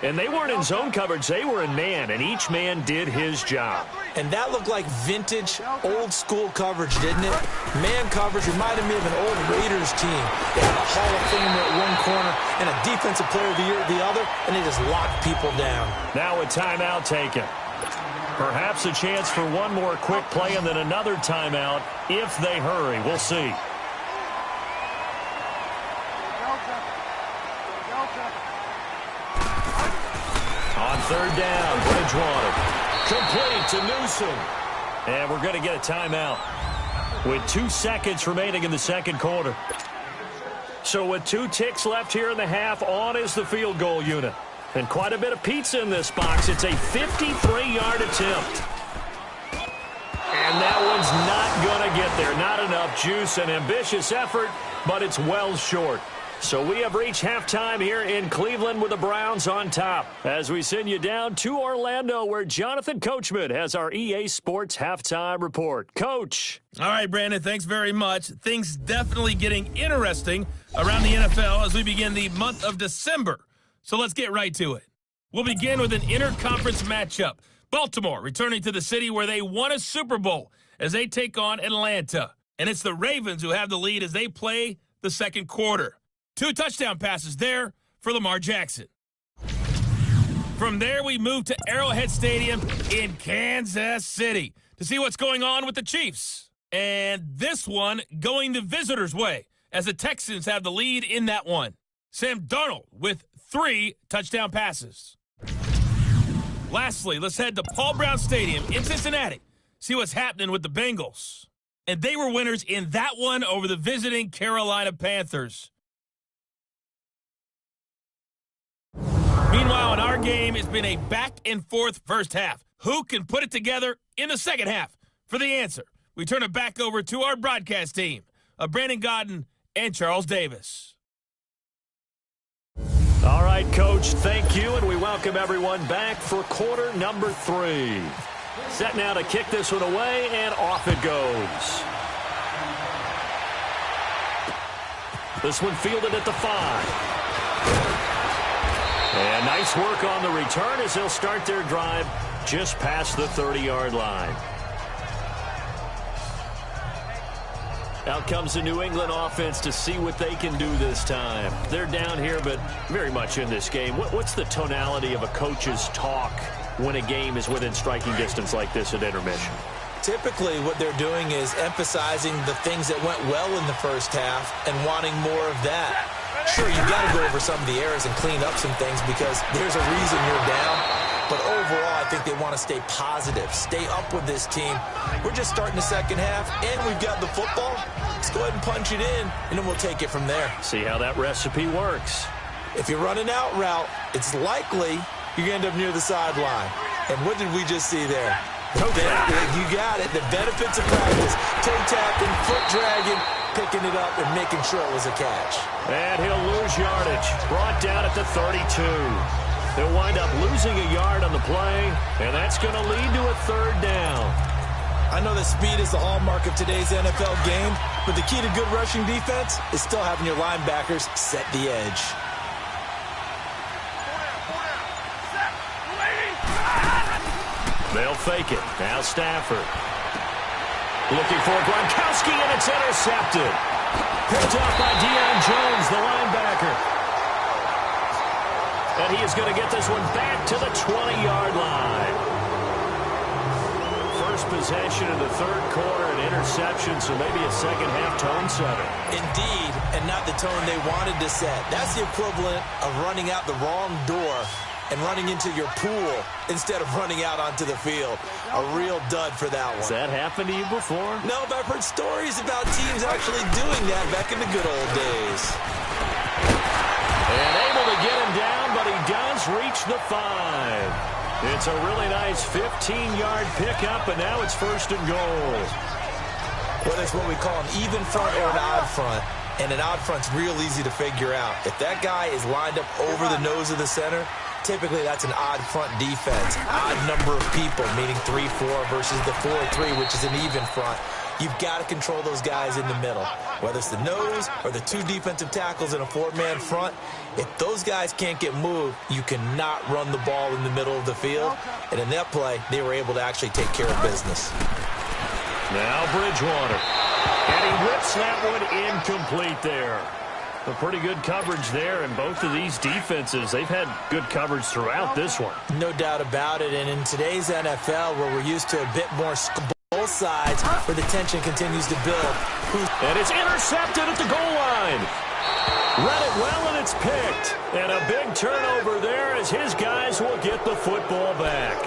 [SPEAKER 2] And they weren't in zone coverage. They were in man, and each man did his job.
[SPEAKER 3] And that looked like vintage, old-school coverage, didn't it? Man coverage reminded me of an old Raiders team. They had a Hall of Famer at one corner and a Defensive Player of the Year at the other, and they just locked people down.
[SPEAKER 2] Now a timeout taken. Perhaps a chance for one more quick play and then another timeout if they hurry. We'll see. On 3rd down, Bridgewater. Complete to Newsom. And we're going to get a timeout with 2 seconds remaining in the 2nd quarter. So with 2 ticks left here in the half, on is the field goal unit. And quite a bit of pizza in this box. It's a 53-yard attempt. And that one's not going to get there. Not enough juice, an ambitious effort, but it's well short. So we have reached halftime here in Cleveland with the Browns on top. As we send you down to Orlando, where Jonathan Coachman has our EA Sports halftime report. Coach.
[SPEAKER 1] All right, Brandon, thanks very much. Things definitely getting interesting around the NFL as we begin the month of December. So let's get right to it. We'll begin with an interconference matchup. Baltimore returning to the city where they won a Super Bowl as they take on Atlanta. And it's the Ravens who have the lead as they play the 2nd quarter. 2 touchdown passes there for Lamar Jackson. From there, we move to Arrowhead Stadium in Kansas City to see what's going on with the Chiefs. And this one going the visitors' way as the Texans have the lead in that one. Sam Darnold with 3 touchdown passes. Lastly, let's head to Paul Brown Stadium in Cincinnati. See what's happening with the Bengals. And they were winners in that one over the visiting Carolina Panthers. Meanwhile, in our game, it's been a back-and-forth first half. Who can put it together in the second half? For the answer, we turn it back over to our broadcast team of Brandon Godden and Charles Davis.
[SPEAKER 2] All right, Coach, thank you, and we welcome everyone back for quarter number 3. Set now to kick this one away, and off it goes. This one fielded at the 5. And nice work on the return as they'll start their drive just past the 30-yard line. Out comes the New England offense to see what they can do this time. They're down here, but very much in this game. What's the tonality of a coach's talk when a game is within striking distance like this at intermission?
[SPEAKER 3] Typically, what they're doing is emphasizing the things that went well in the first half and wanting more of that. Sure, you've got to go over some of the errors and clean up some things because there's a reason you're down. But overall, I think they want to stay positive, stay up with this team. We're just starting the second half, and we've got the football. Let's go ahead and punch it in, and then we'll take it from there.
[SPEAKER 2] See how that recipe works.
[SPEAKER 3] If you're running out route, it's likely you're going to end up near the sideline. And what did we just see there? You got it. The benefits of practice. Toe tapping, foot dragging, picking it up, and making sure it was a catch.
[SPEAKER 2] And he'll lose yardage. Brought down at the 32. They'll wind up losing a yard on the play, and that's going to lead to a third down.
[SPEAKER 3] I know that speed is the hallmark of today's NFL game, but the key to good rushing defense is still having your linebackers set the edge.
[SPEAKER 2] They'll fake it. Now Stafford. Looking for Gronkowski, and it's intercepted. Picked off by Deion Jones, the linebacker. And he is going to get this one back to the 20-yard line. First possession in the third quarter, an interception, so maybe a second-half tone setter.
[SPEAKER 3] Indeed, and not the tone they wanted to set. That's the equivalent of running out the wrong door and running into your pool instead of running out onto the field. A real dud for that one.
[SPEAKER 2] Has that happened to you before?
[SPEAKER 3] No, but I've heard stories about teams actually doing that back in the good old days.
[SPEAKER 2] And able to get him down, but he does reach the 5. It's a really nice 15-yard pickup, and now it's first and goal.
[SPEAKER 3] Whether it's what we call an even front or an odd front, and an odd front's real easy to figure out. If that guy is lined up over the nose of the center, typically that's an odd front defense. Odd number of people, meaning 3-4 versus the 4-3, which is an even front. You've got to control those guys in the middle. Whether it's the nose or the 2 defensive tackles in a 4-man front, if those guys can't get moved, you cannot run the ball in the middle of the field. And in that play, they were able to actually take care of business.
[SPEAKER 2] Now Bridgewater. And he whips that one incomplete there. A pretty good coverage there, and both of these defenses, they've had good coverage throughout this one.
[SPEAKER 3] No doubt about it, and in today's NFL, where we're used to a bit more both sides, where the tension continues to build.
[SPEAKER 2] And it's intercepted at the goal line. Read it well, and it's picked. And a big turnover there as his guys will get the football back.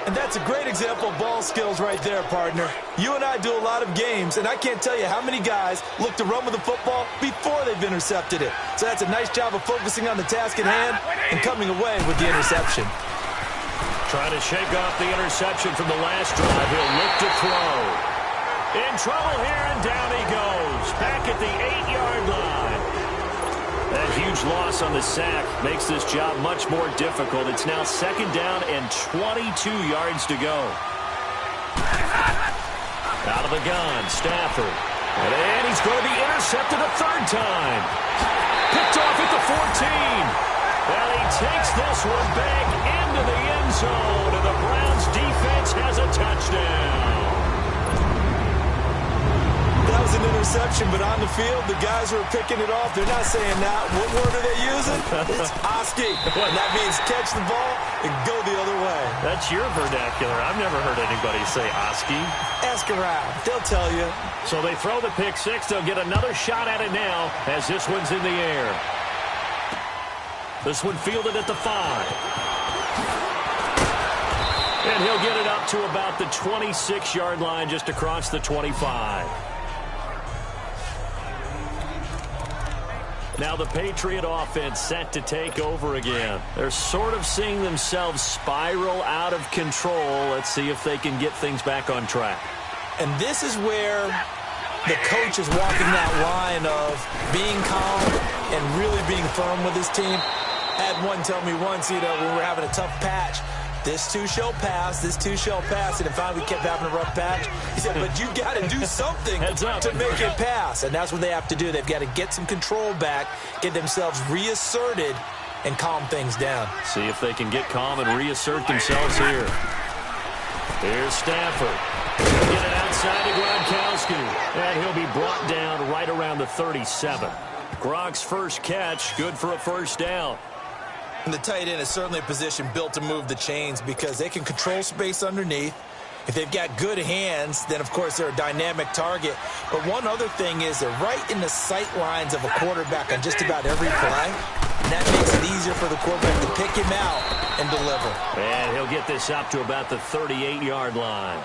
[SPEAKER 3] And that's a great example of ball skills right there, partner. You and I do a lot of games, and I can't tell you how many guys look to run with the football before they've intercepted it. So that's a nice job of focusing on the task at hand and coming away with the interception.
[SPEAKER 2] Trying to shake off the interception from the last drive. He'll look to throw. In trouble here, and down he goes. Back at the 8-yard line. That huge loss on the sack makes this job much more difficult. It's now second down and 22 yards to go. Out of the gun, Stafford. And he's going to be intercepted a third time. Picked off at the 14. And he takes this one back into the end zone. And the Browns defense has a touchdown.
[SPEAKER 3] That was an interception, but on the field, the guys who are picking it off, they're not saying that. What word are they using? It's Oski. And that means catch the ball and go the other way.
[SPEAKER 2] That's your vernacular. I've never heard anybody say Oski.
[SPEAKER 3] Ask around. They'll tell you.
[SPEAKER 2] So they throw the pick six. They'll get another shot at it now as this one's in the air. This one fielded at the 5. And he'll get it up to about the 26-yard line, just across the 25. Now the Patriot offense set to take over again. They're sort of seeing themselves spiral out of control. Let's see if they can get things back on track.
[SPEAKER 3] And this is where the coach is walking that line of being calm and really being firm with his team. I had one tell me once, when we were having a tough patch, this too shall pass, this too shall pass. And finally we kept having a rough patch. He said, but you got to do something to make it pass. And that's what they have to do. They've got to get some control back, get themselves reasserted, and calm things down.
[SPEAKER 2] See if they can get calm and reassert themselves here. Here's Stafford. He'll get it outside to Gronkowski. And he'll be brought down right around the 37. Gronk's first catch, good for a first down.
[SPEAKER 3] And the tight end is certainly a position built to move the chains because they can control space underneath. If they've got good hands, then, of course, they're a dynamic target. But one other thing is they're right in the sight lines of a quarterback on just about every play. And that makes it easier for the quarterback to pick him out and deliver.
[SPEAKER 2] And he'll get this up to about the 38-yard line.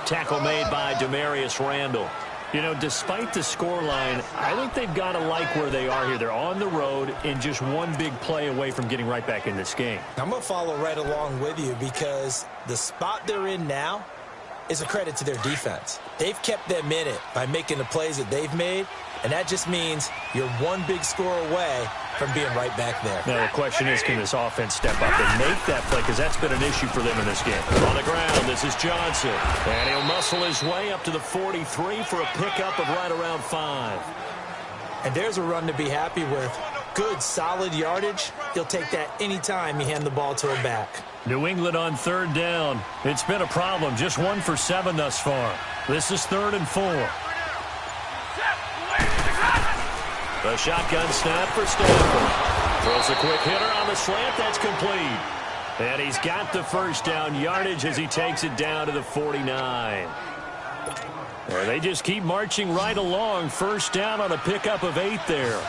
[SPEAKER 2] Tackle made by Demarius Randall. You know, despite the scoreline, I think they've got to like where they are here. They're on the road and just one big play away from getting right back in this game.
[SPEAKER 3] I'm going to follow right along with you because the spot they're in now is a credit to their defense. They've kept them in it by making the plays that they've made, and that just means you're one big score away from being right back there.
[SPEAKER 2] Now, the question is, can this offense step up and make that play? Because that's been an issue for them in this game. On the ground, this is Johnson. And he'll muscle his way up to the 43 for a pickup of right around 5.
[SPEAKER 3] And there's a run to be happy with. Good, solid yardage. He'll take that anytime you hand the ball to a back.
[SPEAKER 2] New England on 3rd down. It's been a problem. Just 1 for 7 thus far. This is 3rd and 4. The shotgun snap for Stafford. Throws a quick hitter on the slant. That's complete. And he's got the first down yardage as he takes it down to the 49. Well, they just keep marching right along. First down on a pickup of 8 there.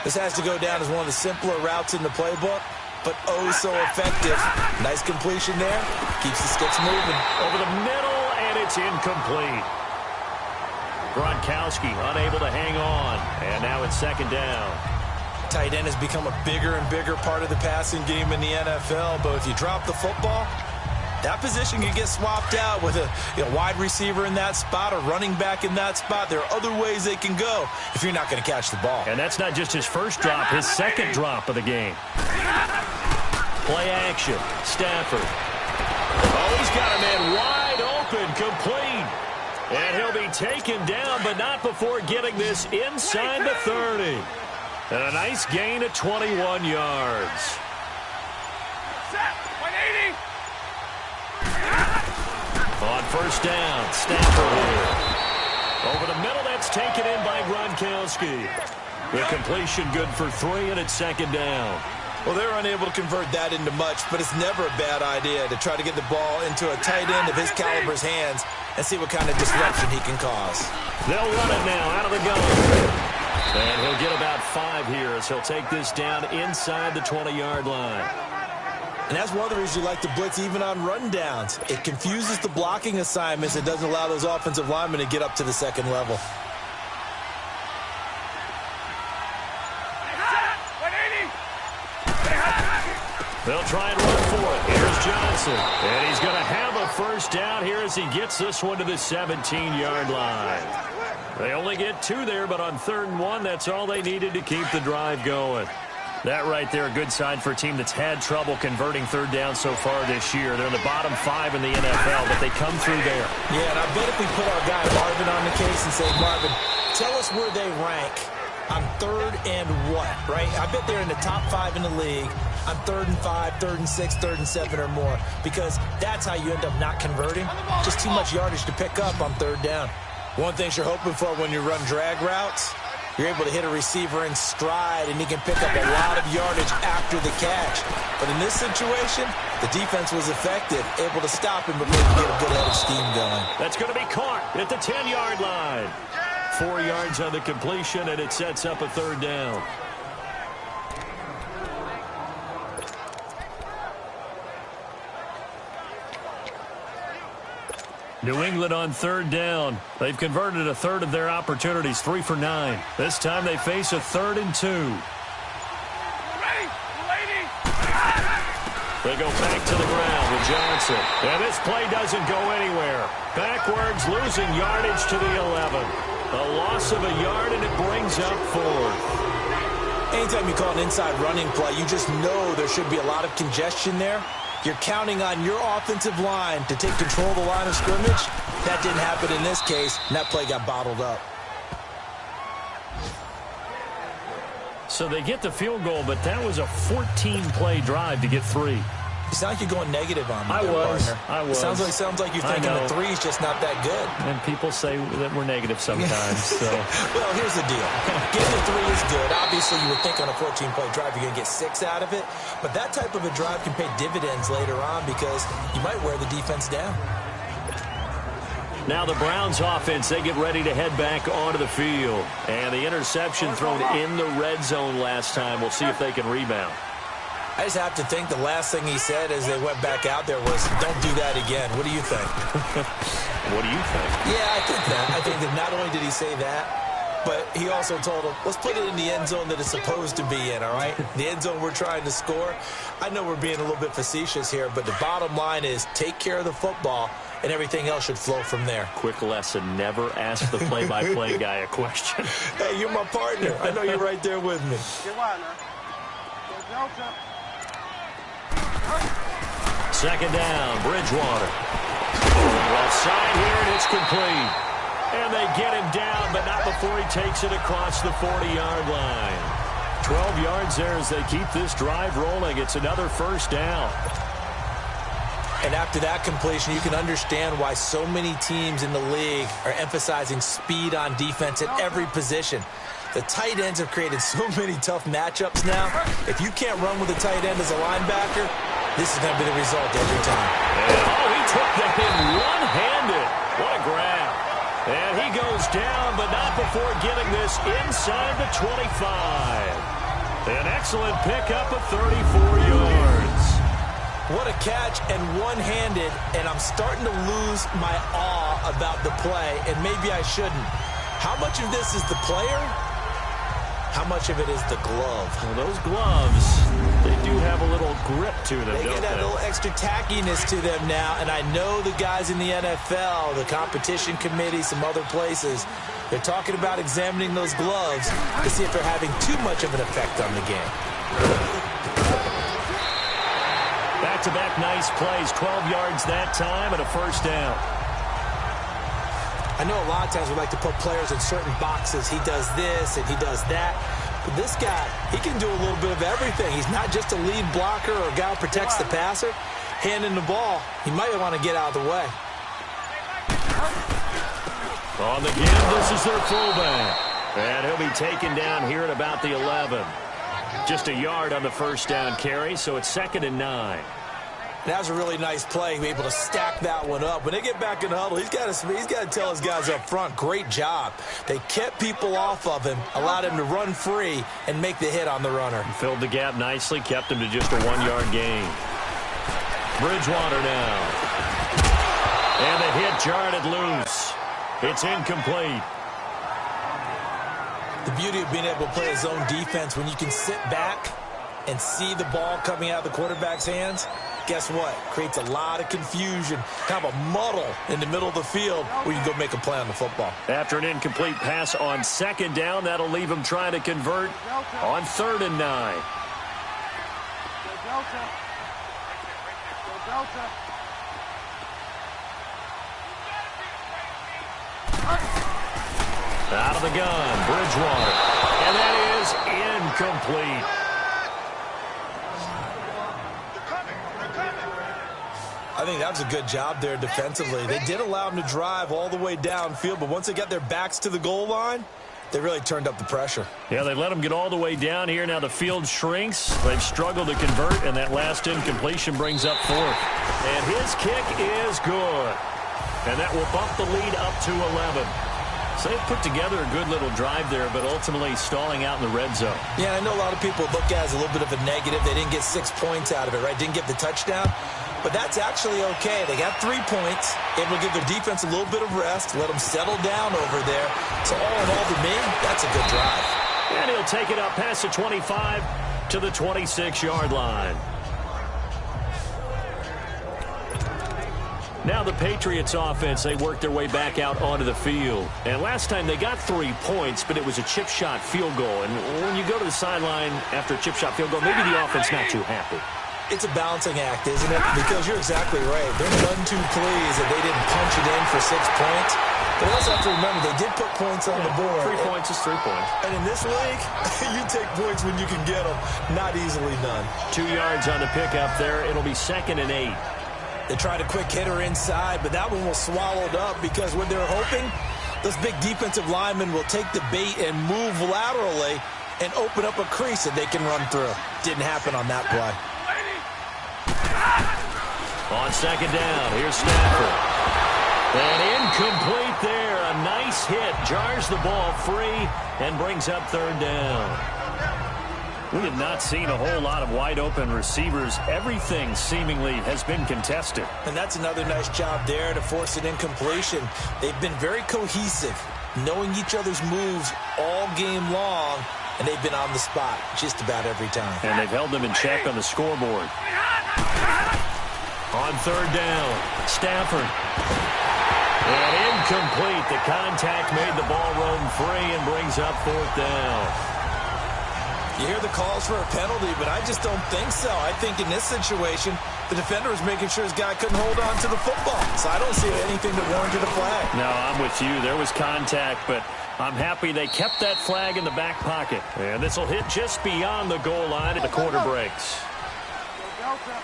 [SPEAKER 3] This has to go down as one of the simpler routes in the playbook, but oh so effective. Nice completion there. Keeps the sticks moving.
[SPEAKER 2] Over the middle, and it's incomplete. Gronkowski unable to hang on, and now it's 2nd down.
[SPEAKER 3] Tight end has become a bigger and bigger part of the passing game in the NFL, but if you drop the football, that position can get swapped out with a wide receiver in that spot, a running back in that spot. There are other ways they can go if you're not going to catch the ball.
[SPEAKER 2] And that's not just his first drop, his 2nd drop of the game. Play action, Stafford. Oh, he's got a man wide open, complete. And he'll be taken down, but not before getting this inside the 30. And a nice gain of 21 yards. On 1st down, Stafford here. Over the middle, that's taken in by Gronkowski. The completion good for 3, and it's 2nd down.
[SPEAKER 3] Well, they're unable to convert that into much, but it's never a bad idea to try to get the ball into a tight end of his caliber's hands and see what kind of disruption he can cause.
[SPEAKER 2] They'll run it now out of the gun. And he'll get about 5 here as he'll take this down inside the 20-yard line.
[SPEAKER 3] And that's one of the reasons you like to blitz even on rundowns. It confuses the blocking assignments. It doesn't allow those offensive linemen to get up to the 2nd level.
[SPEAKER 2] They'll try and run for it. Here's Johnson. And he's going to have a first down here as he gets this one to the 17-yard line. They only get 2 there, but on 3rd and 1, that's all they needed to keep the drive going. That right there, a good sign for a team that's had trouble converting 3rd down so far this year. They're in the bottom 5 in the NFL, but they come through there.
[SPEAKER 3] Yeah, and I bet if we put our guy Marvin on the case and say, Marvin, tell us where they rank on 3rd and what, right? I bet they're in the top 5 in the league on 3rd and 5, 3rd and 6, 3rd and 7 or more, because that's how you end up not converting. Just too much yardage to pick up on 3rd down. One thing you're hoping for when you run drag routes, you're able to hit a receiver in stride, and he can pick up a lot of yardage after the catch. But in this situation, the defense was effective, able to stop him before he could get a good head of steam going.
[SPEAKER 2] That's going to be caught at the 10-yard line. 4 yards on the completion, and it sets up a 3rd down. New England on 3rd down. They've converted a 1/3 of their opportunities, 3 for 9. This time they face a 3rd and 2. They go back to the ground with Johnson. And this play doesn't go anywhere. Backwards, losing yardage to the 11. A loss of a yard, and it brings up 4th.
[SPEAKER 3] Anytime you call an inside running play, you just know there should be a lot of congestion there. You're counting on your offensive line to take control of the line of scrimmage. That didn't happen in this case, and that play got bottled up.
[SPEAKER 2] So they get the field goal, but that was a 14-play drive to get 3.
[SPEAKER 3] It sounds like you're going negative on me,
[SPEAKER 2] I was.
[SPEAKER 3] It sounds like you're thinking the 3's just not that good.
[SPEAKER 2] And people say that we're negative sometimes. So.
[SPEAKER 3] Well, here's the deal. Getting a 3 is good. Obviously, you would think on a 14-play drive you're going to get 6 out of it. But that type of a drive can pay dividends later on because you might wear the defense down.
[SPEAKER 2] Now the Browns offense, they get ready to head back onto the field. And the interception thrown in the red zone last time. We'll see if they can rebound.
[SPEAKER 3] I just have to think the last thing he said as they went back out there was, don't do that again. What do you think?
[SPEAKER 2] What do you think?
[SPEAKER 3] Yeah, I think that. I think that not only did he say that, but he also told him, let's put it in the end zone that it's supposed to be in, all right? The end zone we're trying to score. I know we're being a little bit facetious here, but the bottom line is take care of the football, and everything else should flow from there.
[SPEAKER 2] Quick lesson, never ask the play-by-play guy a question.
[SPEAKER 3] Hey, you're my partner. I know you're right there with me.
[SPEAKER 4] Get wide now. Go Delta.
[SPEAKER 2] Second down, Bridgewater. Left side here, and it's complete. And they get him down, but not before he takes it across the 40-yard line. 12 yards there as they keep this drive rolling. It's another first down.
[SPEAKER 3] And after that completion, you can understand why so many teams in the league are emphasizing speed on defense at every position. The tight ends have created so many tough matchups now. If you can't run with a tight end as a linebacker, this is going to be the result every time.
[SPEAKER 2] And, he took that in one-handed. What a grab. And he goes down, but not before getting this inside the 25. An excellent pickup of 34 yards.
[SPEAKER 3] What a catch, and one-handed, and I'm starting to lose my awe about the play, and maybe I shouldn't. How much of this is the player? How much of it is the glove?
[SPEAKER 2] Well, those gloves, they do have a little grip to them,
[SPEAKER 3] They
[SPEAKER 2] don't
[SPEAKER 3] get that
[SPEAKER 2] they?
[SPEAKER 3] little extra tackiness to them now, and I know the guys in the NFL, the competition committee, some other places, they're talking about examining those gloves to see if they're having too much of an effect on the game.
[SPEAKER 2] Back-to-back nice plays, 12 yards that time, and a first down.
[SPEAKER 3] I know a lot of times we like to put players in certain boxes. He does this and he does that. But this guy, he can do a little bit of everything. He's not just a lead blocker or a guy who protects the passer. Handing the ball, he might want to get out of the way.
[SPEAKER 2] On the give, this is their fullback. And he'll be taken down here at about the 11. Just a yard on the first down carry, so it's 2nd and 9.
[SPEAKER 3] That was a really nice play, be able to stack that one up. When they get back in the huddle, he's got to tell his guys up front, great job. They kept people off of him, allowed him to run free and make the hit on the runner.
[SPEAKER 2] Filled the gap nicely, kept him to just a 1-yard gain. Bridgewater now. And the hit jarred it loose. It's incomplete.
[SPEAKER 3] The beauty of being able to play a zone defense when you can sit back and see the ball coming out of the quarterback's hands, guess what? Creates a lot of confusion, kind of a muddle in the middle of the field where you can go make a play on the football.
[SPEAKER 2] After an incomplete pass on 2nd down, that'll leave him trying to convert on 3rd and 9.
[SPEAKER 4] Go Delta. Go Delta.
[SPEAKER 2] Out of the gun, Bridgewater. And that is incomplete.
[SPEAKER 3] I think that was a good job there defensively. They did allow them to drive all the way downfield, but once they got their backs to the goal line, they really turned up the pressure.
[SPEAKER 2] Yeah, they let them get all the way down here. Now the field shrinks. They've struggled to convert, and that last incompletion brings up 4th. And his kick is good. And that will bump the lead up to 11. So they put together a good little drive there, but ultimately stalling out in the red zone.
[SPEAKER 3] Yeah, I know a lot of people look at it as a little bit of a negative. They didn't get 6 points out of it, right? Didn't get the touchdown. But that's actually okay. They got 3 points. Able to give their defense a little bit of rest, let them settle down over there. So all in all, to me, that's a good drive.
[SPEAKER 2] And he'll take it up past the 25 to the 26-yard line. Now the Patriots offense, they worked their way back out onto the field. And last time they got 3 points, but it was a chip shot field goal. And when you go to the sideline after a chip shot field goal, maybe the offense not too happy.
[SPEAKER 3] It's a balancing act, isn't it? Because you're exactly right. They're none too pleased that they didn't punch it in for 6 points. But also have to remember, they did put points on the board.
[SPEAKER 2] 3 points is 3 points.
[SPEAKER 3] And in this league, you take points when you can get them. Not easily done.
[SPEAKER 2] 2 yards on the pickup there. It'll be 2nd and 8.
[SPEAKER 3] They tried a quick hitter inside, but that one was swallowed up because what they're hoping, those big defensive linemen will take the bait and move laterally and open up a crease that they can run through. Didn't happen on that play.
[SPEAKER 2] On 2nd down, here's Stafford. And incomplete there. A nice hit. Jars the ball free and brings up 3rd down. We have not seen a whole lot of wide-open receivers. Everything seemingly has been contested.
[SPEAKER 3] And that's another nice job there to force an incompletion. They've been very cohesive, knowing each other's moves all game long, and they've been on the spot just about every time.
[SPEAKER 2] And they've held them in check on the scoreboard. On third down, Stafford. And incomplete. The contact made the ball roam free and brings up fourth down.
[SPEAKER 3] You hear the calls for a penalty, but I just don't think so. I think in this situation, the defender was making sure his guy couldn't hold on to the football. So I don't see anything that warranted a flag.
[SPEAKER 2] No, I'm with you. There was contact, but I'm happy they kept that flag in the back pocket. And this will hit just beyond the goal line at the quarter breaks.
[SPEAKER 4] Go Delta.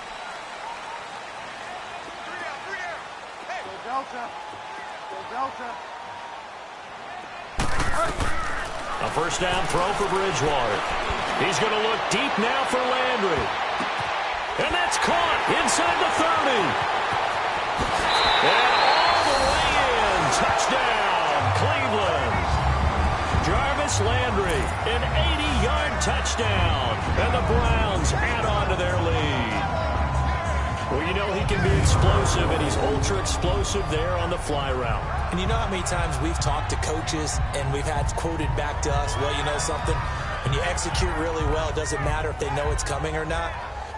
[SPEAKER 4] Go Delta. Go Delta.
[SPEAKER 2] A first down throw for Bridgewater. He's going to look deep now for Landry. And that's caught inside the 30. And all the way in. Touchdown, Cleveland. Jarvis Landry, an 80-yard touchdown. And the Browns add on to their lead. Well, you know he can be explosive, and he's ultra-explosive there on the fly route.
[SPEAKER 3] And you know how many times we've talked to coaches and we've had quoted back to us, well, you know something? When you execute really well, it doesn't matter if they know it's coming or not.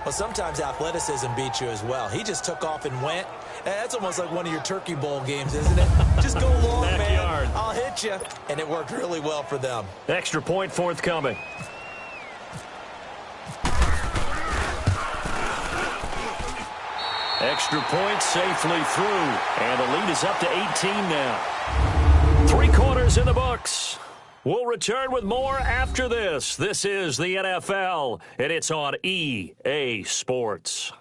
[SPEAKER 3] Well, sometimes athleticism beats you as well. He just took off and went. That's almost like one of your Turkey Bowl games, isn't it? Just go long,
[SPEAKER 2] Backyard.
[SPEAKER 3] man. I'll hit you. And it worked really well for them.
[SPEAKER 2] Extra point forthcoming. Extra point safely through. And the lead is up to 18 now. 3 quarters in the books. We'll return with more after this. This is the NFL, and it's on EA Sports.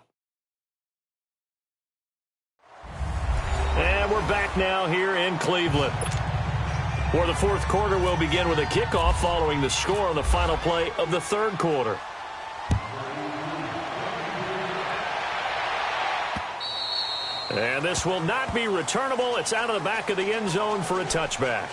[SPEAKER 2] And we're back now here in Cleveland, where the fourth quarter will begin with a kickoff following the score on the final play of the third quarter. And this will not be returnable. It's out of the back of the end zone for a touchback.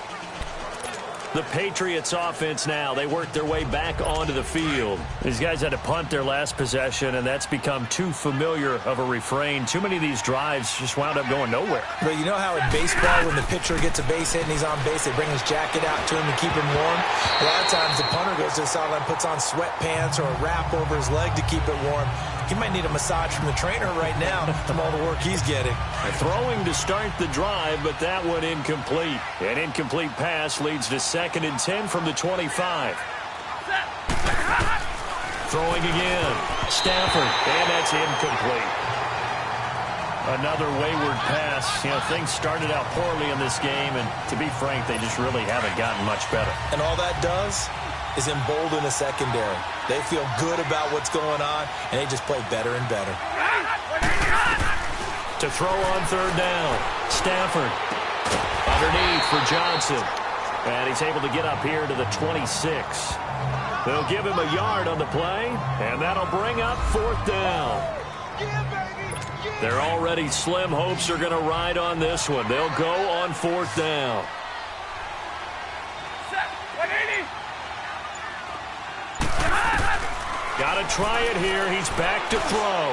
[SPEAKER 2] The Patriots offense now, they work their way back onto the field. These guys had to punt their last possession, and that's become too familiar of a refrain. Too many of these drives just wound up going nowhere.
[SPEAKER 3] But you know how in baseball, when the pitcher gets a base hit and he's on base, they bring his jacket out to him to keep him warm? A lot of times the punter goes to the sideline, puts on sweatpants or a wrap over his leg to keep it warm. He might need a massage from the trainer right now from all the work he's getting.
[SPEAKER 2] Throwing to start the drive, but that one incomplete. An incomplete pass leads to 2nd and 10 from the 25. Throwing again. Stafford, and that's incomplete. Another wayward pass. You know, things started out poorly in this game, and to be frank, they just really haven't gotten much better.
[SPEAKER 3] And all that does is embolden the secondary. They feel good about what's going on, and they just play better and better.
[SPEAKER 2] To throw on third down, Stafford underneath for Johnson. And he's able to get up here to the 26. They'll give him a yard on the play, and that'll bring up fourth down. Their already slim hopes are going to ride on this one. They'll go on fourth down. Got to try it here. He's back to throw.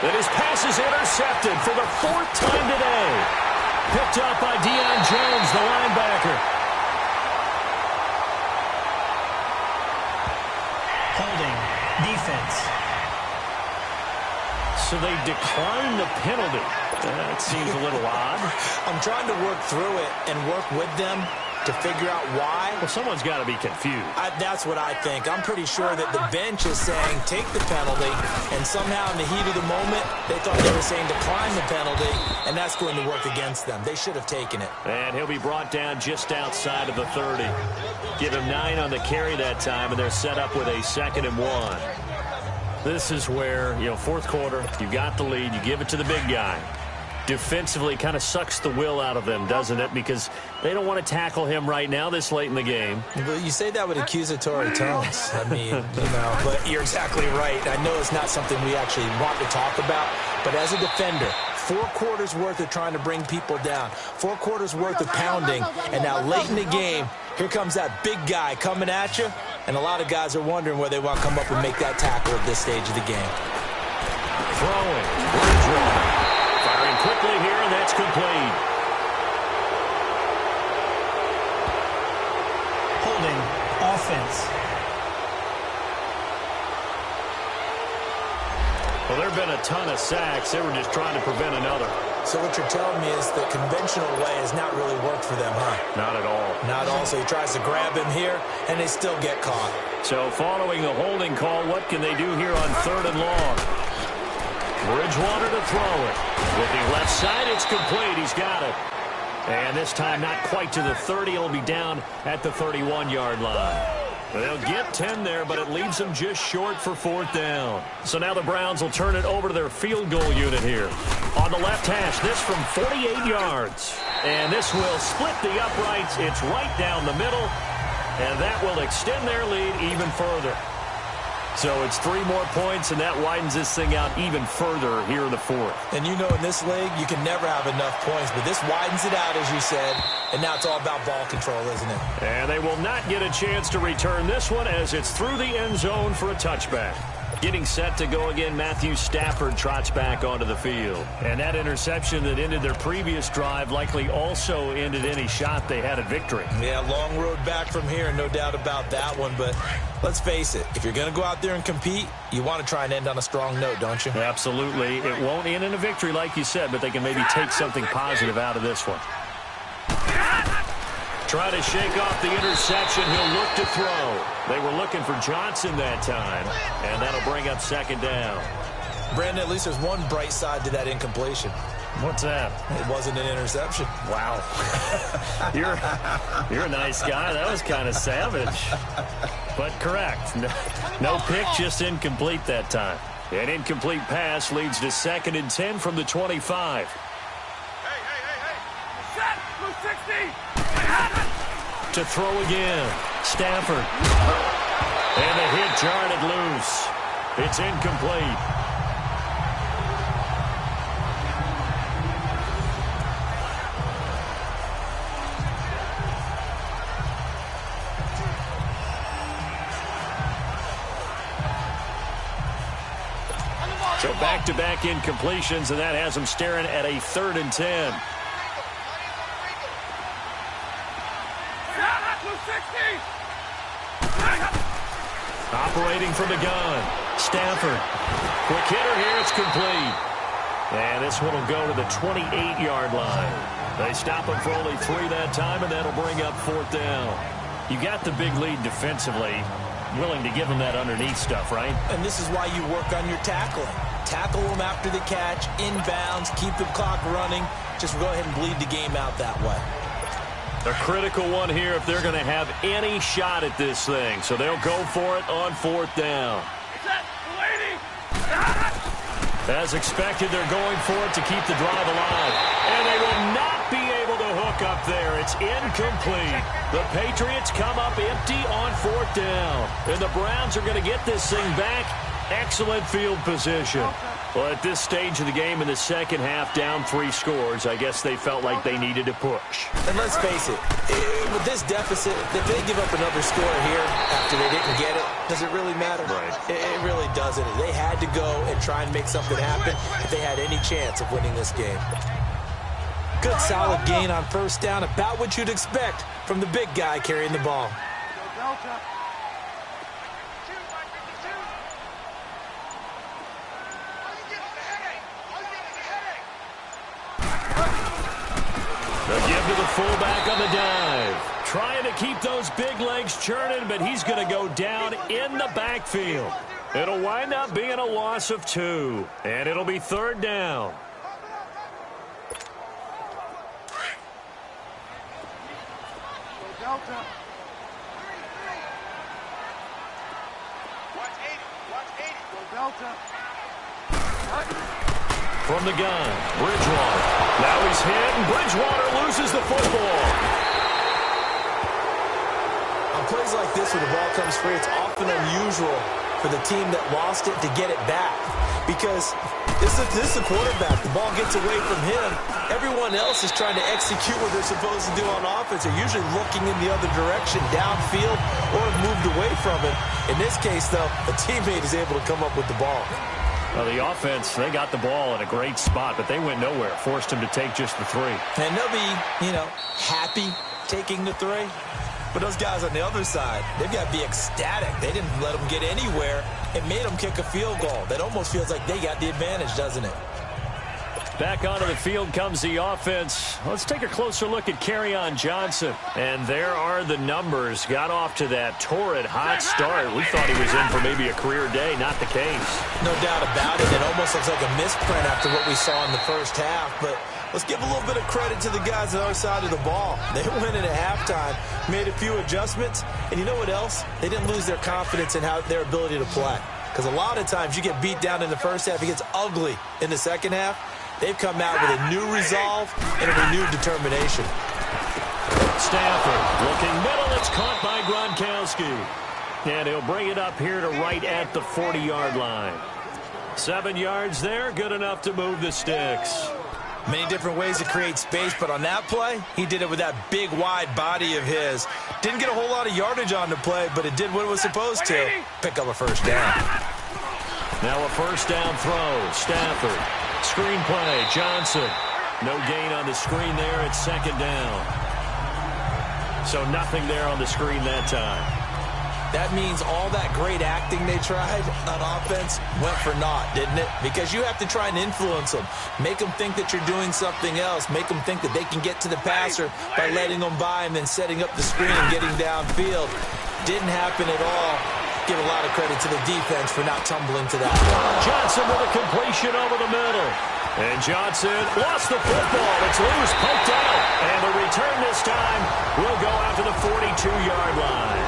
[SPEAKER 2] And his pass is intercepted for the 4th time today. Picked up by Deion Jones, the linebacker.
[SPEAKER 5] Holding. Defense.
[SPEAKER 2] So they decline the penalty. That seems a little odd.
[SPEAKER 3] I'm trying to work through it and work with them to figure out why.
[SPEAKER 2] Well, someone's got to be confused.
[SPEAKER 3] That's what I think. I'm pretty sure that the bench is saying take the penalty, and somehow in the heat of the moment, they thought they were saying decline the penalty, and that's going to work against them. They should have taken it.
[SPEAKER 2] And he'll be brought down just outside of the 30. Give him 9 on the carry that time, and they're set up with a 2nd and 1. This is where, you know, fourth quarter, you got the lead, you give it to the big guy. Defensively kind of sucks the will out of them, doesn't it? Because they don't want to tackle him right now this late in the game.
[SPEAKER 3] Well, you say that with accusatory tones. I mean, you know, but you're exactly right. I know it's not something we actually want to talk about, but as a defender, 4 quarters worth of trying to bring people down, 4 quarters worth of pounding, and now late in the game, here comes that big guy coming at you. And a lot of guys are wondering where they want to come up and make that tackle at this stage of the game.
[SPEAKER 2] Throwing. Bridgewater. Firing quickly here, and that's complete.
[SPEAKER 5] Holding. Offense.
[SPEAKER 2] Well, there have been a ton of sacks. They were just trying to prevent another.
[SPEAKER 3] So what you're telling me is the conventional way has not really worked for them, huh?
[SPEAKER 2] Not at all.
[SPEAKER 3] Not all. So he tries to grab him here, and they still get caught.
[SPEAKER 2] So following the holding call, what can they do here on 3rd and long? Bridgewater to throw it. With the left side, it's complete. He's got it. And this time not quite to the 30. It'll be down at the 31-yard line. They'll get 10 there, but it leaves them just short for 4th down. So now the Browns will turn it over to their field goal unit here. On the left hash, this from 48 yards. And this will split the uprights. It's right down the middle. And that will extend their lead even further. So it's 3 more points, and that widens this thing out even further here in the 4th.
[SPEAKER 3] And you know in this league, you can never have enough points, but this widens it out, as you said, and now it's all about ball control, isn't it?
[SPEAKER 2] And they will not get a chance to return this one as it's through the end zone for a touchback. Getting set to go again, Matthew Stafford trots back onto the field. And that interception that ended their previous drive likely also ended any shot they had at victory.
[SPEAKER 3] Yeah, long road back from here, no doubt about that one. But let's face it, if you're going to go out there and compete, you want to try and end on a strong note, don't you?
[SPEAKER 2] Absolutely. It won't end in a victory like you said, but they can maybe take something positive out of this one. Try to shake off the interception. He'll look to throw. They were looking for Johnson that time, and that'll bring up 2nd down.
[SPEAKER 3] Brandon, at least there's one bright side to that incompletion.
[SPEAKER 2] What's that?
[SPEAKER 3] It wasn't an interception.
[SPEAKER 2] Wow. You're a nice guy. That was kind of savage. But correct. No pick, just incomplete that time. An incomplete pass leads to 2nd and 10 from the 25.
[SPEAKER 4] Set! Blue 60!
[SPEAKER 2] To throw again. Stafford. And the hit jarred it loose. It's incomplete. So back-to-back incompletions, and that has them staring at a 3rd and 10. Operating from the gun. Stafford. Quick hitter here. It's complete. And this one will go to the 28-yard line. They stop him for only 3 that time, and that'll bring up 4th down. You got the big lead defensively. Willing to give them that underneath stuff, right?
[SPEAKER 3] And this is why you work on your tackling. Tackle them after the catch, inbounds, keep the clock running. Just go ahead and bleed the game out that way.
[SPEAKER 2] A critical one here if they're going to have any shot at this thing. So they'll go for it on 4th down. As expected, they're going for it to keep the drive alive. And they will not be able to hook up there. It's incomplete. The Patriots come up empty on 4th down. And the Browns are going to get this thing back. Excellent field position. Well, at this stage of the game in the second half, down 3 scores, I guess they felt like they needed to push.
[SPEAKER 3] And let's face it, with this deficit, if they give up another score here after they didn't get it, does it really matter?
[SPEAKER 2] Right.
[SPEAKER 3] It really doesn't. They had to go and try and make something happen if they had any chance of winning this game. Good solid gain on 1st down, about what you'd expect from the big guy carrying the ball.
[SPEAKER 4] Delta.
[SPEAKER 2] The give to the fullback on the dive. Trying to keep those big legs churning, but he's going to go down in the backfield. It'll wind up being a loss of 2, and it'll be 3rd down.
[SPEAKER 4] Delta. Delta.
[SPEAKER 2] From the gun, Bridgewater. Now he's hit, and Bridgewater loses the football.
[SPEAKER 3] On plays like this, when the ball comes free, it's often unusual for the team that lost it to get it back. Because this is a quarterback. The ball gets away from him. Everyone else is trying to execute what they're supposed to do on offense. They're usually looking in the other direction, downfield, or have moved away from it. In this case, though, a teammate is able to come up with the ball.
[SPEAKER 2] Well, the offense, they got the ball in a great spot, but they went nowhere. Forced him to take just the 3.
[SPEAKER 3] And they'll be, happy taking the 3. But those guys on the other side, they've got to be ecstatic. They didn't let them get anywhere. It made them kick a field goal. That almost feels like they got the advantage, doesn't it?
[SPEAKER 2] Back onto the field comes the offense. Let's take a closer look at Kerryon Johnson. And there are the numbers. Got off to that torrid hot start. We thought he was in for maybe a career day. Not the case.
[SPEAKER 3] No doubt about it. It almost looks like a misprint after what we saw in the first half. But let's give a little bit of credit to the guys on the other side of the ball. They went in at halftime, made a few adjustments. And you know what else? They didn't lose their confidence in their ability to play. Because a lot of times you get beat down in the first half. It gets ugly in the second half. They've come out with a new resolve and a renewed determination.
[SPEAKER 2] Stafford looking middle. It's caught by Gronkowski. And he'll bring it up here to right at the 40-yard line. 7 yards there, good enough to move the sticks.
[SPEAKER 3] Many different ways to create space, but on that play, he did it with that big, wide body of his. Didn't get a whole lot of yardage on the play, but it did what it was supposed to. Pick up a first down.
[SPEAKER 2] Now a first down throw. Stafford. Screen play. Johnson. No gain on the screen there. It's second down. So nothing there on the screen that time.
[SPEAKER 3] That means all that great acting they tried on offense went for naught, didn't it? Because you have to try and influence them. Make them think that you're doing something else. Make them think that they can get to the passer by letting them by and then setting up the screen and getting downfield. Didn't happen at all. Give a lot of credit to the defense for not tumbling to that.
[SPEAKER 2] Johnson with a completion over the middle. And Johnson lost the football. It's loose, poked out. And the return this time will go out to the 42-yard line.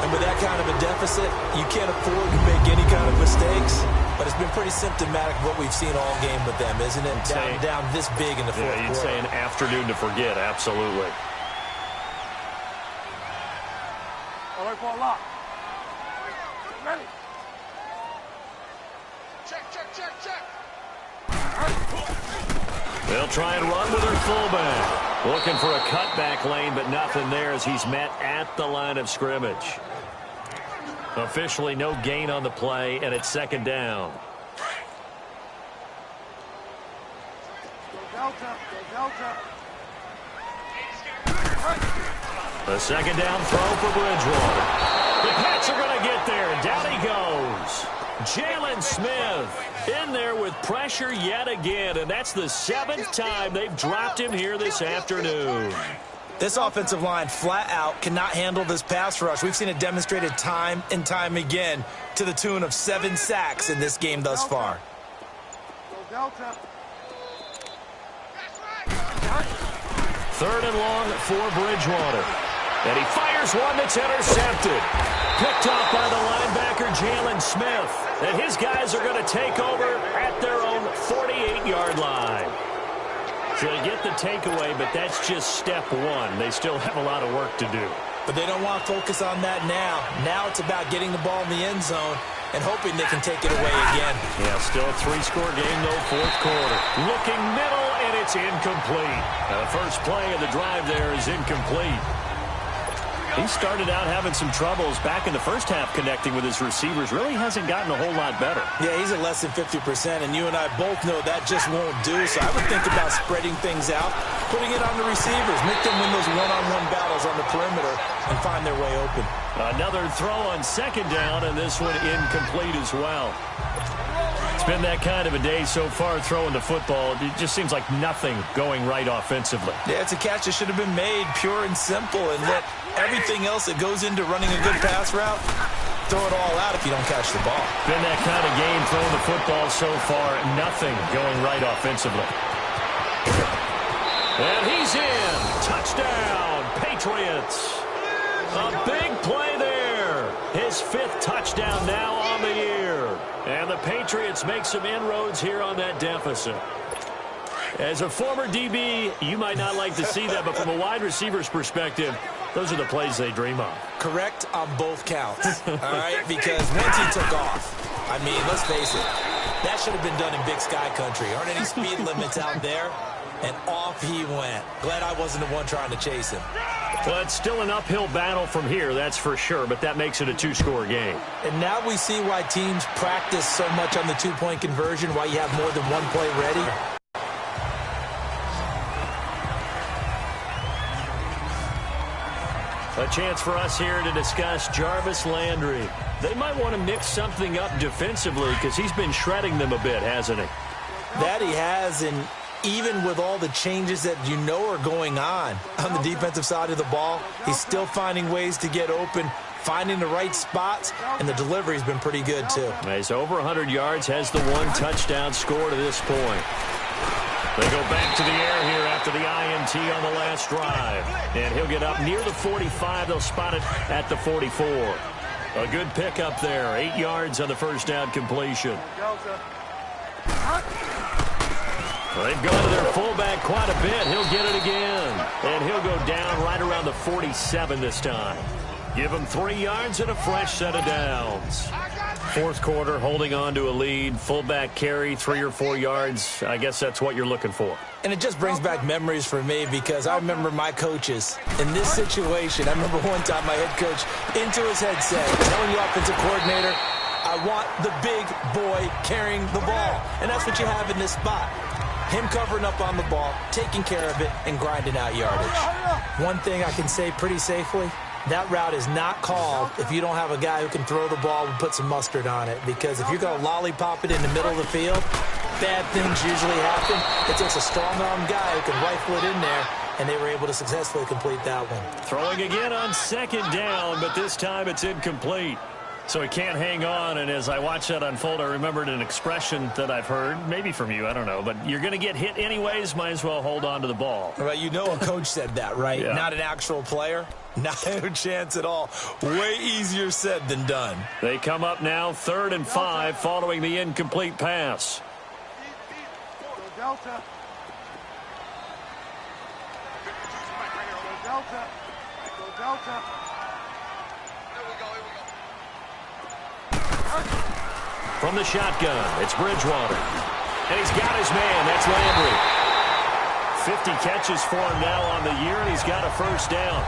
[SPEAKER 3] And with that kind of a deficit, you can't afford to make any kind of mistakes. But it's been pretty symptomatic of what we've seen all game with them, isn't it? Down this big in the fourth quarter.
[SPEAKER 2] You'd say an afternoon to forget, absolutely.
[SPEAKER 4] All right, for a lock. Ready. Check.
[SPEAKER 2] They'll try and run with their fullback. Looking for a cutback lane, but nothing there as he's met at the line of scrimmage. Officially no gain on the play, and it's second down.
[SPEAKER 4] Delta.
[SPEAKER 2] The second down throw for Bridgewater. The Pats are going to get there, and down he goes. Jalen Smith in there with pressure yet again, and that's the 7th time they've dropped him here this afternoon.
[SPEAKER 3] This offensive line flat out cannot handle this pass rush. We've seen it demonstrated time and time again to the tune of 7 sacks in this game thus far.
[SPEAKER 4] Delta.
[SPEAKER 2] Third and long for Bridgewater. And he fires one that's intercepted. Picked off by the linebacker, Jalen Smith. And his guys are going to take over at their own 48-yard line. So they get the takeaway, but that's just step one. They still have a lot of work to do.
[SPEAKER 3] But they don't want to focus on that now. Now it's about getting the ball in the end zone and hoping they can take it away again.
[SPEAKER 2] Yeah, still a 3-score game, though, fourth quarter. Looking middle, and it's incomplete. Now, the first play of the drive there is incomplete. He started out having some troubles back in the first half connecting with his receivers. Really hasn't gotten a whole lot better.
[SPEAKER 3] Yeah, he's at less than 50%, and you and I both know that just won't do. So I would think about spreading things out, putting it on the receivers, make them win those one-on-one battles on the perimeter and find their way open.
[SPEAKER 2] Another throw on second down, and this one incomplete as well. It's been that kind of a day so far throwing the football. It just seems like nothing going right offensively.
[SPEAKER 3] Yeah, it's a catch that should have been made pure and simple, and let everything else that goes into running a good pass route, throw it all out if you don't catch the ball.
[SPEAKER 2] Been that kind of game throwing the football so far. Nothing going right offensively. And he's in. Touchdown, Patriots. A big play there. His 5th touchdown now on the year. And the Patriots make some inroads here on that deficit. As a former DB, you might not like to see that, but from a wide receiver's perspective, those are the plays they dream of.
[SPEAKER 3] correct on both counts, all right? Because once he took off, I mean, let's face it, that should have been done in Big Sky Country. Aren't any speed limits out there? And off he went. Glad I wasn't the one trying to chase him.
[SPEAKER 2] Well, it's still an uphill battle from here, that's for sure, but that makes it a two-score game.
[SPEAKER 3] And now we see why teams practice so much on the two-point conversion, why you have more than one play ready.
[SPEAKER 2] A chance for us here to discuss Jarvis Landry. They might want to mix something up defensively because he's been shredding them a bit, hasn't he?
[SPEAKER 3] That he has, and even with all the changes that you know are going on the defensive side of the ball, he's still finding ways to get open, finding the right spots, and the delivery's been pretty good too.
[SPEAKER 2] He's over 100 yards, has the one touchdown score to this point. They go back to the air here after the INT on the last drive. And he'll get up near the 45. They'll spot it at the 44. A good pickup there. 8 yards on the first down completion. They've gone to their fullback quite a bit. He'll get it again. And he'll go down right around the 47 this time. Give him 3 yards and a fresh set of downs. Fourth quarter, holding on to a lead. Fullback carry, 3 or 4 yards. I guess that's what you're looking for.
[SPEAKER 3] And it just brings back memories for me because I remember my coaches in this situation. I remember one time my head coach into his headset telling the offensive coordinator, I want the big boy carrying the ball. And that's what you have in this spot. Him covering up on the ball, taking care of it, and grinding out yardage. One thing I can say pretty safely, that route is not called if you don't have a guy who can throw the ball and put some mustard on it. Because if you're going to lollipop it in the middle of the field, bad things usually happen. It takes a strong-arm guy who can rifle it in there, and they were able to successfully complete that one.
[SPEAKER 2] Throwing again on second down, but this time it's incomplete. So he can't hang on, and as I watched that unfold, I remembered an expression that I've heard, maybe from you, I don't know, but you're going to get hit anyways, might as well hold on to the ball.
[SPEAKER 3] Well, you know a coach said that, right?
[SPEAKER 2] Yeah.
[SPEAKER 3] Not an actual player. Not a chance at all. Way easier said than done.
[SPEAKER 2] They come up now 3rd and 5 following the incomplete pass.
[SPEAKER 4] Delta. Delta. Delta.
[SPEAKER 2] From the shotgun, it's Bridgewater. And he's got his man. That's Landry. 50 catches for him now on the year, and he's got a first down.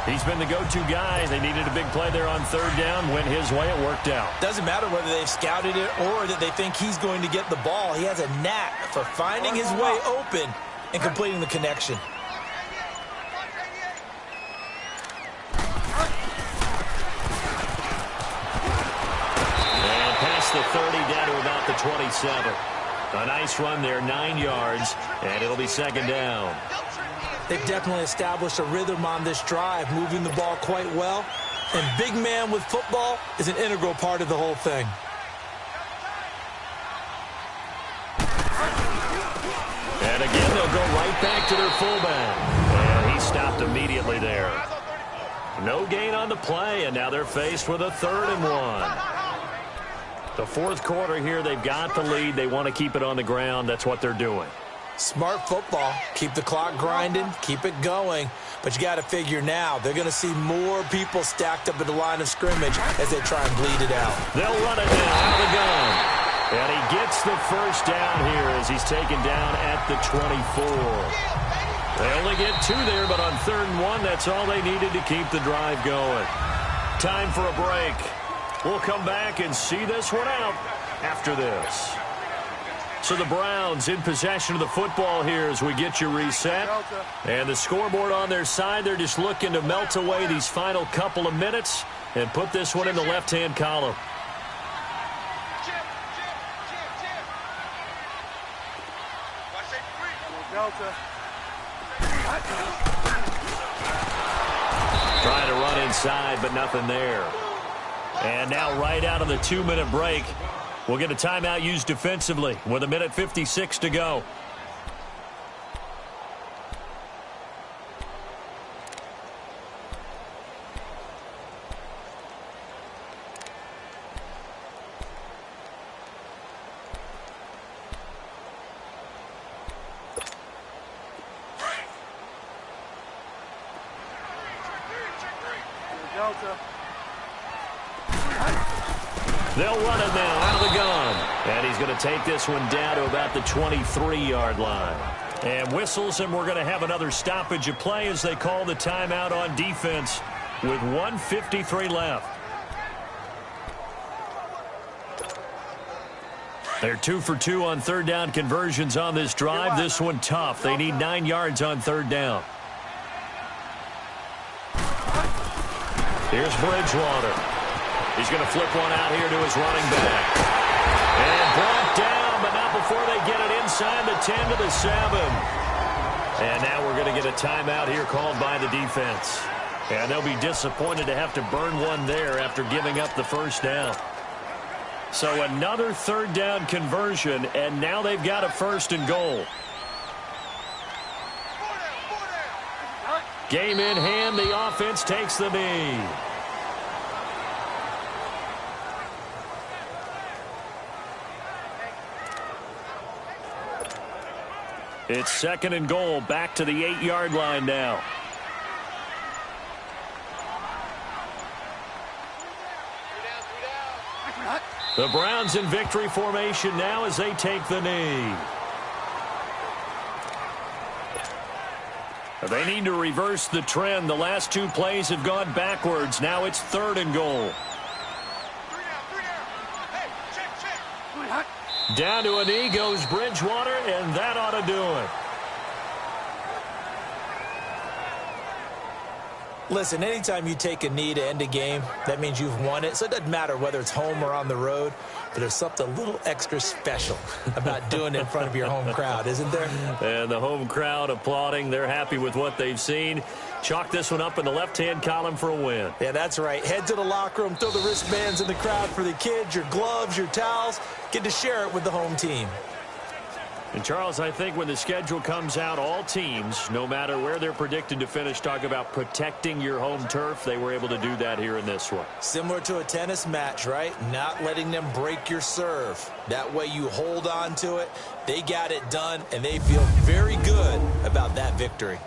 [SPEAKER 2] He's been the go-to guy. They needed a big play there on 3rd down. Went his way. It worked out.
[SPEAKER 3] Doesn't matter whether they've scouted it or that they think he's going to get the ball. He has a knack for finding his way open and completing the connection.
[SPEAKER 2] And past the 30 down to about the 27. A nice run there, 9 yards, and it'll be 2nd down.
[SPEAKER 3] They've definitely established a rhythm on this drive, moving the ball quite well. And big man with football is an integral part of the whole thing.
[SPEAKER 2] And again, they'll go right back to their fullback. And he stopped immediately there. No gain on the play, and now they're faced with a 3rd and 1. The fourth quarter here, they've got the lead. They want to keep it on the ground. That's what they're doing.
[SPEAKER 3] Smart football. Keep the clock grinding. Keep it going. But you got to figure now, they're going to see more people stacked up at the line of scrimmage as they try and bleed it out.
[SPEAKER 2] They'll run it now out of the gun. And he gets the first down here as he's taken down at the 24. They only get 2 there, but on 3rd and 1, that's all they needed to keep the drive going. Time for a break. We'll come back and see this one out after this. So the Browns in possession of the football here as we get you reset. And the scoreboard on their side, they're just looking to melt away these final couple of minutes and put this one in the left-hand column.
[SPEAKER 4] Delta.
[SPEAKER 2] Trying to run inside, but nothing there. And now right out of the 2-minute break, we'll get a timeout used defensively with 1:56 to go.
[SPEAKER 4] Delta.
[SPEAKER 2] They'll run it now out of the gun. And he's going to take this one down to about the 23-yard line. And whistles, and we're going to have another stoppage of play as they call the timeout on defense with 1:53 left. They're 2 for 2 on third down conversions on this drive. This one tough. They need 9 yards on third down. Here's Bridgewater. He's going to flip one out here to his running back. And brought down, but not before they get it inside the 10 to the 7. And now we're going to get a timeout here called by the defense. And they'll be disappointed to have to burn one there after giving up the first down. So another third down conversion, and now they've got a 1st and goal. Game in hand, the offense takes the knee. It's 2nd and goal, back to the 8-yard line now. The Browns in victory formation now as they take the knee. They need to reverse the trend. The last 2 plays have gone backwards. Now it's 3rd and goal. Down to a knee goes Bridgewater, and that ought to do it.
[SPEAKER 3] Listen, anytime you take a knee to end a game, that means you've won it. So it doesn't matter whether it's home or on the road, but there's something a little extra special about doing it in front of your home crowd, isn't there?
[SPEAKER 2] And the home crowd applauding. They're happy with what they've seen. Chalk this one up in the left-hand column for a win.
[SPEAKER 3] Yeah, that's right. Head to the locker room, throw the wristbands in the crowd for the kids, your gloves, your towels. Get to share it with the home team.
[SPEAKER 2] And, Charles, I think when the schedule comes out, all teams, no matter where they're predicted to finish, talk about protecting your home turf. They were able to do that here in this one.
[SPEAKER 3] Similar to a tennis match, right? Not letting them break your serve. That way you hold on to it. They got it done, and they feel very good about that victory.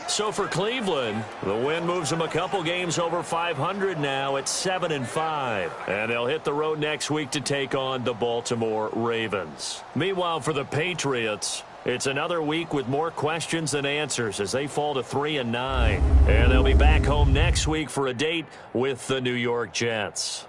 [SPEAKER 2] So for Cleveland, the win moves them a couple games over 500 now at 7-5. And they'll hit the road next week to take on the Baltimore Ravens. Meanwhile, for the Patriots, it's another week with more questions than answers as they fall to 3-9. And they'll be back home next week for a date with the New York Jets.